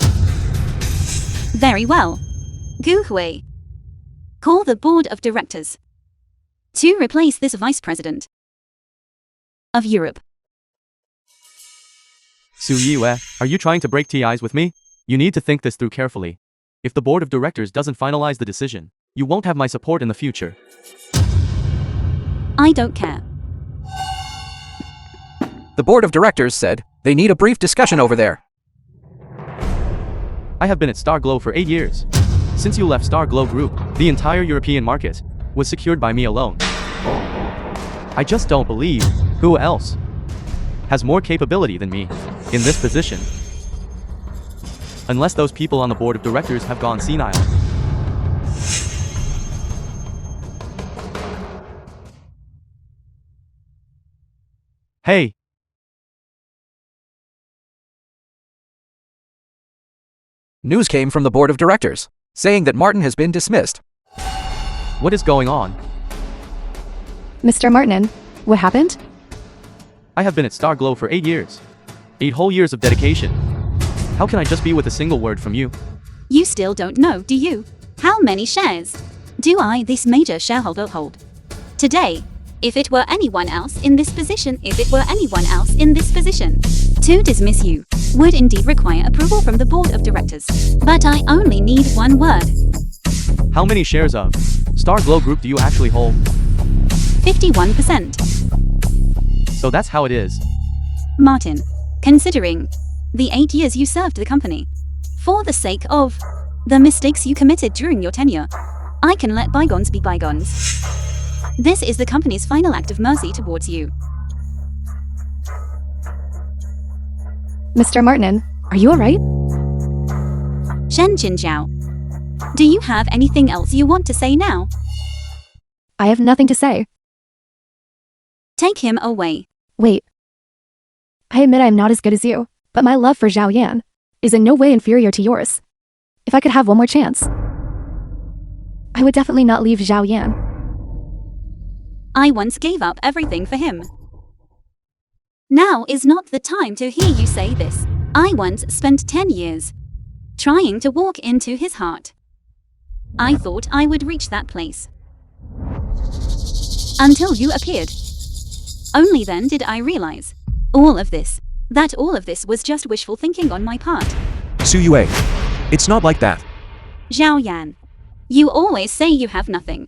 Very well. Gu Hui, call the board of directors to replace this vice president of Europe. Su Yue, are you trying to break ties with me? You need to think this through carefully. If the board of directors doesn't finalize the decision, you won't have my support in the future. I don't care. The board of directors said they need a brief discussion over there. I have been at Starglow for 8 years. Since you left Starglow Group, the entire European market was secured by me alone. I just don't believe who else has more capability than me in this position. Unless those people on the board of directors have gone senile. Hey! News came from the board of directors, saying that Martin has been dismissed. What is going on? Mr. Martin, what happened? I have been at Starglow for 8 years. 8 whole years of dedication. How can I just be with a single word from you? You still don't know, do you? How many shares do I, this major shareholder, hold? Today, if it were anyone else in this position, to dismiss you would indeed require approval from the board of directors. But I only need one word. How many shares of Starglow Group do you actually hold? 51%. So that's how it is. Martin, considering the 8 years you served the company, for the sake of the mistakes you committed during your tenure, I can let bygones be bygones. This is the company's final act of mercy towards you. Mr. Martin, are you alright? Shen Jinjiao, do you have anything else you want to say now? I have nothing to say. Take him away. Wait. I admit I am not as good as you, but my love for Zhao Yan is in no way inferior to yours. If I could have one more chance, I would definitely not leave Zhao Yan. I once gave up everything for him. Now is not the time to hear you say this. I once spent 10 years trying to walk into his heart. I thought I would reach that place. Until you appeared. Only then did I realize that all of this was just wishful thinking on my part. Su Yue. It's not like that. Zhao Yan, you always say you have nothing.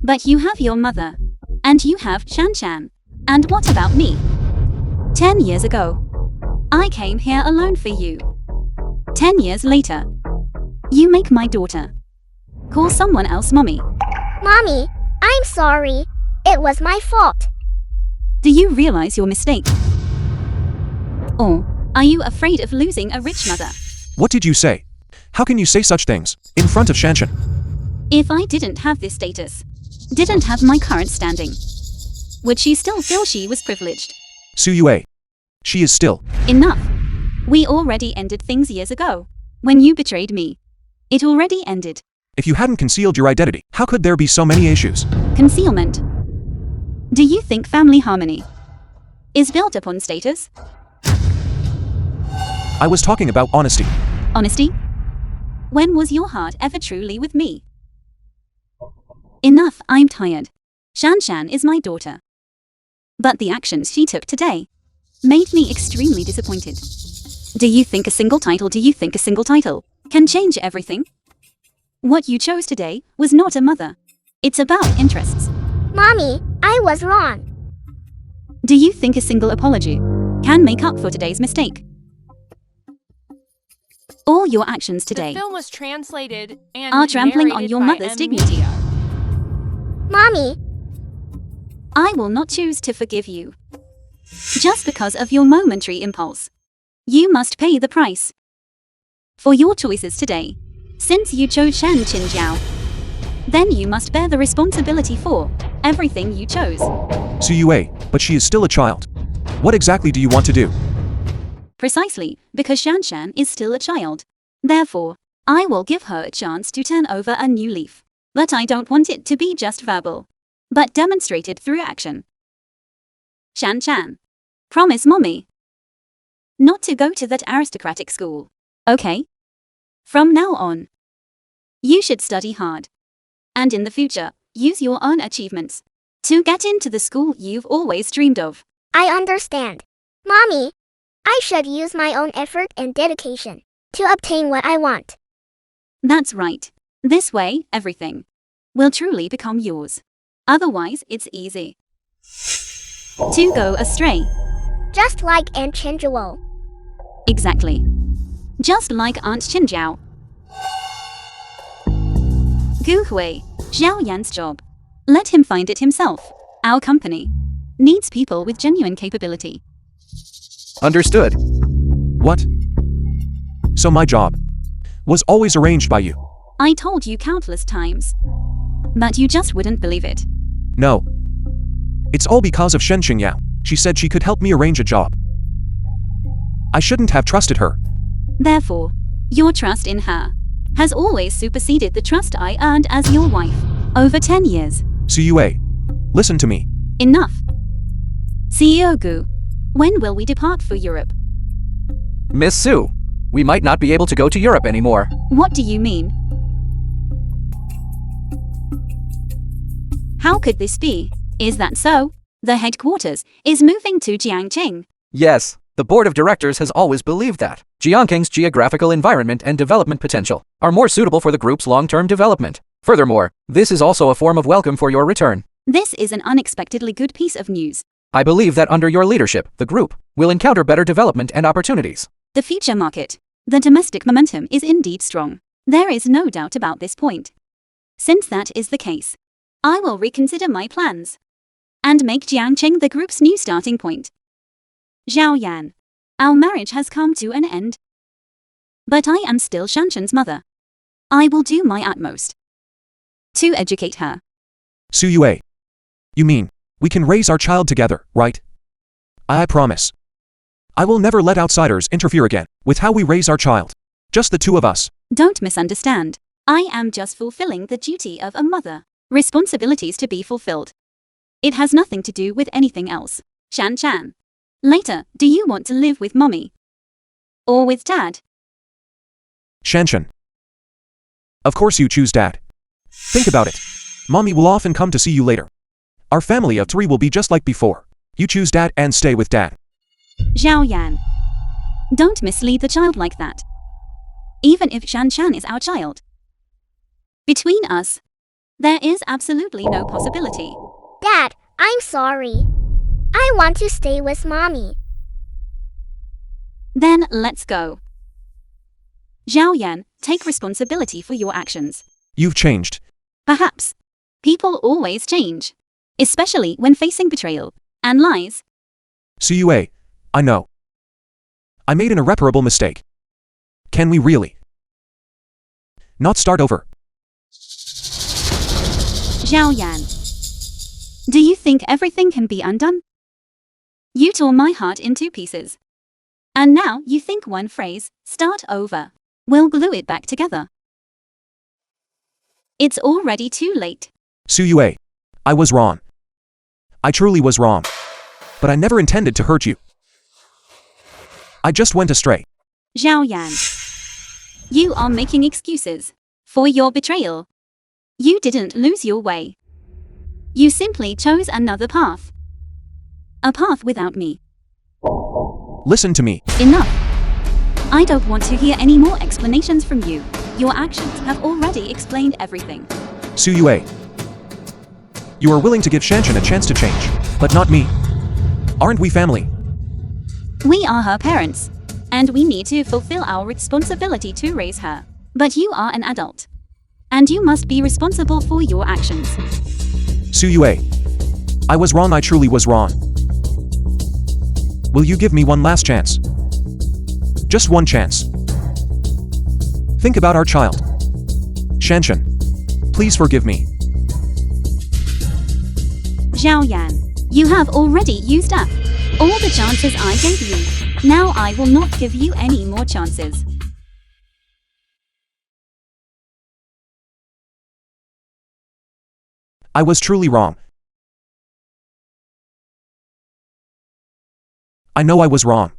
But you have your mother. And you have Shan Shan. And what about me? 10 years ago, I came here alone for you. 10 years later, you make my daughter call someone else mommy. Mommy, I'm sorry. It was my fault. Do you realize your mistake? Or are you afraid of losing a rich mother? What did you say? How can you say such things in front of Shanshan? If I didn't have this status, didn't have my current standing, would she still feel she was privileged? Su Yue. She is still. Enough. We already ended things years ago. When you betrayed me, it already ended. If you hadn't concealed your identity, how could there be so many issues? Concealment. Do you think family harmony is built upon status? I was talking about honesty. Honesty? When was your heart ever truly with me? Enough, I'm tired. Shan Shan is my daughter. But the actions she took today made me extremely disappointed. Do you think a single title can change everything? What you chose today was not a mother. It's about interests. Mommy, I was wrong. Do you think a single apology can make up for today's mistake? All your actions today The film was translated and are trampling on narrated your by mother's M. dignity. Media. Mommy, I will not choose to forgive you. Just because of your momentary impulse. You must pay the price for your choices today. Since you chose Shan Qinjiao, then you must bear the responsibility for everything you chose. Su Yue, but she is still a child. What exactly do you want to do? Precisely, because Shan Shan is still a child. Therefore, I will give her a chance to turn over a new leaf. But I don't want it to be just verbal, but demonstrated through action. Shan Shan, promise mommy not to go to that aristocratic school, okay? From now on, you should study hard. And in the future, use your own achievements to get into the school you've always dreamed of. I understand. Mommy, I should use my own effort and dedication to obtain what I want. That's right. This way, everything will truly become yours. Otherwise, it's easy to go astray. Just like Aunt Chenjuo. Exactly. Just like Aunt Qinjiao. Gu Hui, Zhao Yan's job. Let him find it himself. Our company needs people with genuine capability. Understood. What? So my job was always arranged by you? I told you countless times, but you just wouldn't believe it. No. It's all because of Shen Qingyao. She said she could help me arrange a job. I shouldn't have trusted her. Therefore, your trust in her has always superseded the trust I earned as your wife over 10 years. Su Yue, listen to me. Enough. CEO Gu, when will we depart for Europe? Miss Su, we might not be able to go to Europe anymore. What do you mean? How could this be? Is that so? The headquarters is moving to Jiangqing. Yes, the board of directors has always believed that Jiangqing's geographical environment and development potential are more suitable for the group's long-term development. Furthermore, this is also a form of welcome for your return. This is an unexpectedly good piece of news. I believe that under your leadership, the group will encounter better development and opportunities. The future market, the domestic momentum is indeed strong. There is no doubt about this point. Since that is the case, I will reconsider my plans and make Jiangqing the group's new starting point. Zhao Yan, our marriage has come to an end. But I am still Shanshan's mother. I will do my utmost to educate her. Su Yue, you mean we can raise our child together, right? I promise. I will never let outsiders interfere again with how we raise our child. Just the two of us. Don't misunderstand. I am just fulfilling the duty of a mother. Responsibilities to be fulfilled. It has nothing to do with anything else. Shan Shan. Later, do you want to live with mommy? Or with dad? Shanshan. Of course you choose dad. Think about it. Mommy will often come to see you later. Our family of 3 will be just like before. You choose dad and stay with dad. Zhao Yan. Don't mislead the child like that. Even if Shan Shan is our child. Between us, there is absolutely no possibility. Dad, I'm sorry. I want to stay with mommy. Then let's go. Zhao Yan, take responsibility for your actions. You've changed. Perhaps. People always change. Especially when facing betrayal and lies. Sue, I know. I made an irreparable mistake. Can we really not start over? Zhao Yan. Do you think everything can be undone? You tore my heart in 2 pieces. And now you think one phrase, start over, will glue it back together. It's already too late. Sue, I was wrong. I truly was wrong. But I never intended to hurt you. I just went astray. Zhao Yan. You are making excuses for your betrayal. You didn't lose your way. You simply chose another path. A path without me. Listen to me. Enough. I don't want to hear any more explanations from you. Your actions have already explained everything. Sue, you are willing to give Shanshan a chance to change, but not me. Aren't we family? We are her parents, and we need to fulfill our responsibility to raise her. But you are an adult, and you must be responsible for your actions. Sue, I was wrong. I truly was wrong. Will you give me one last chance? Just one chance. Think about our child. Shanshan, please forgive me. Zhao Yan, you have already used up all the chances I gave you. Now I will not give you any more chances. I was truly wrong. I know I was wrong.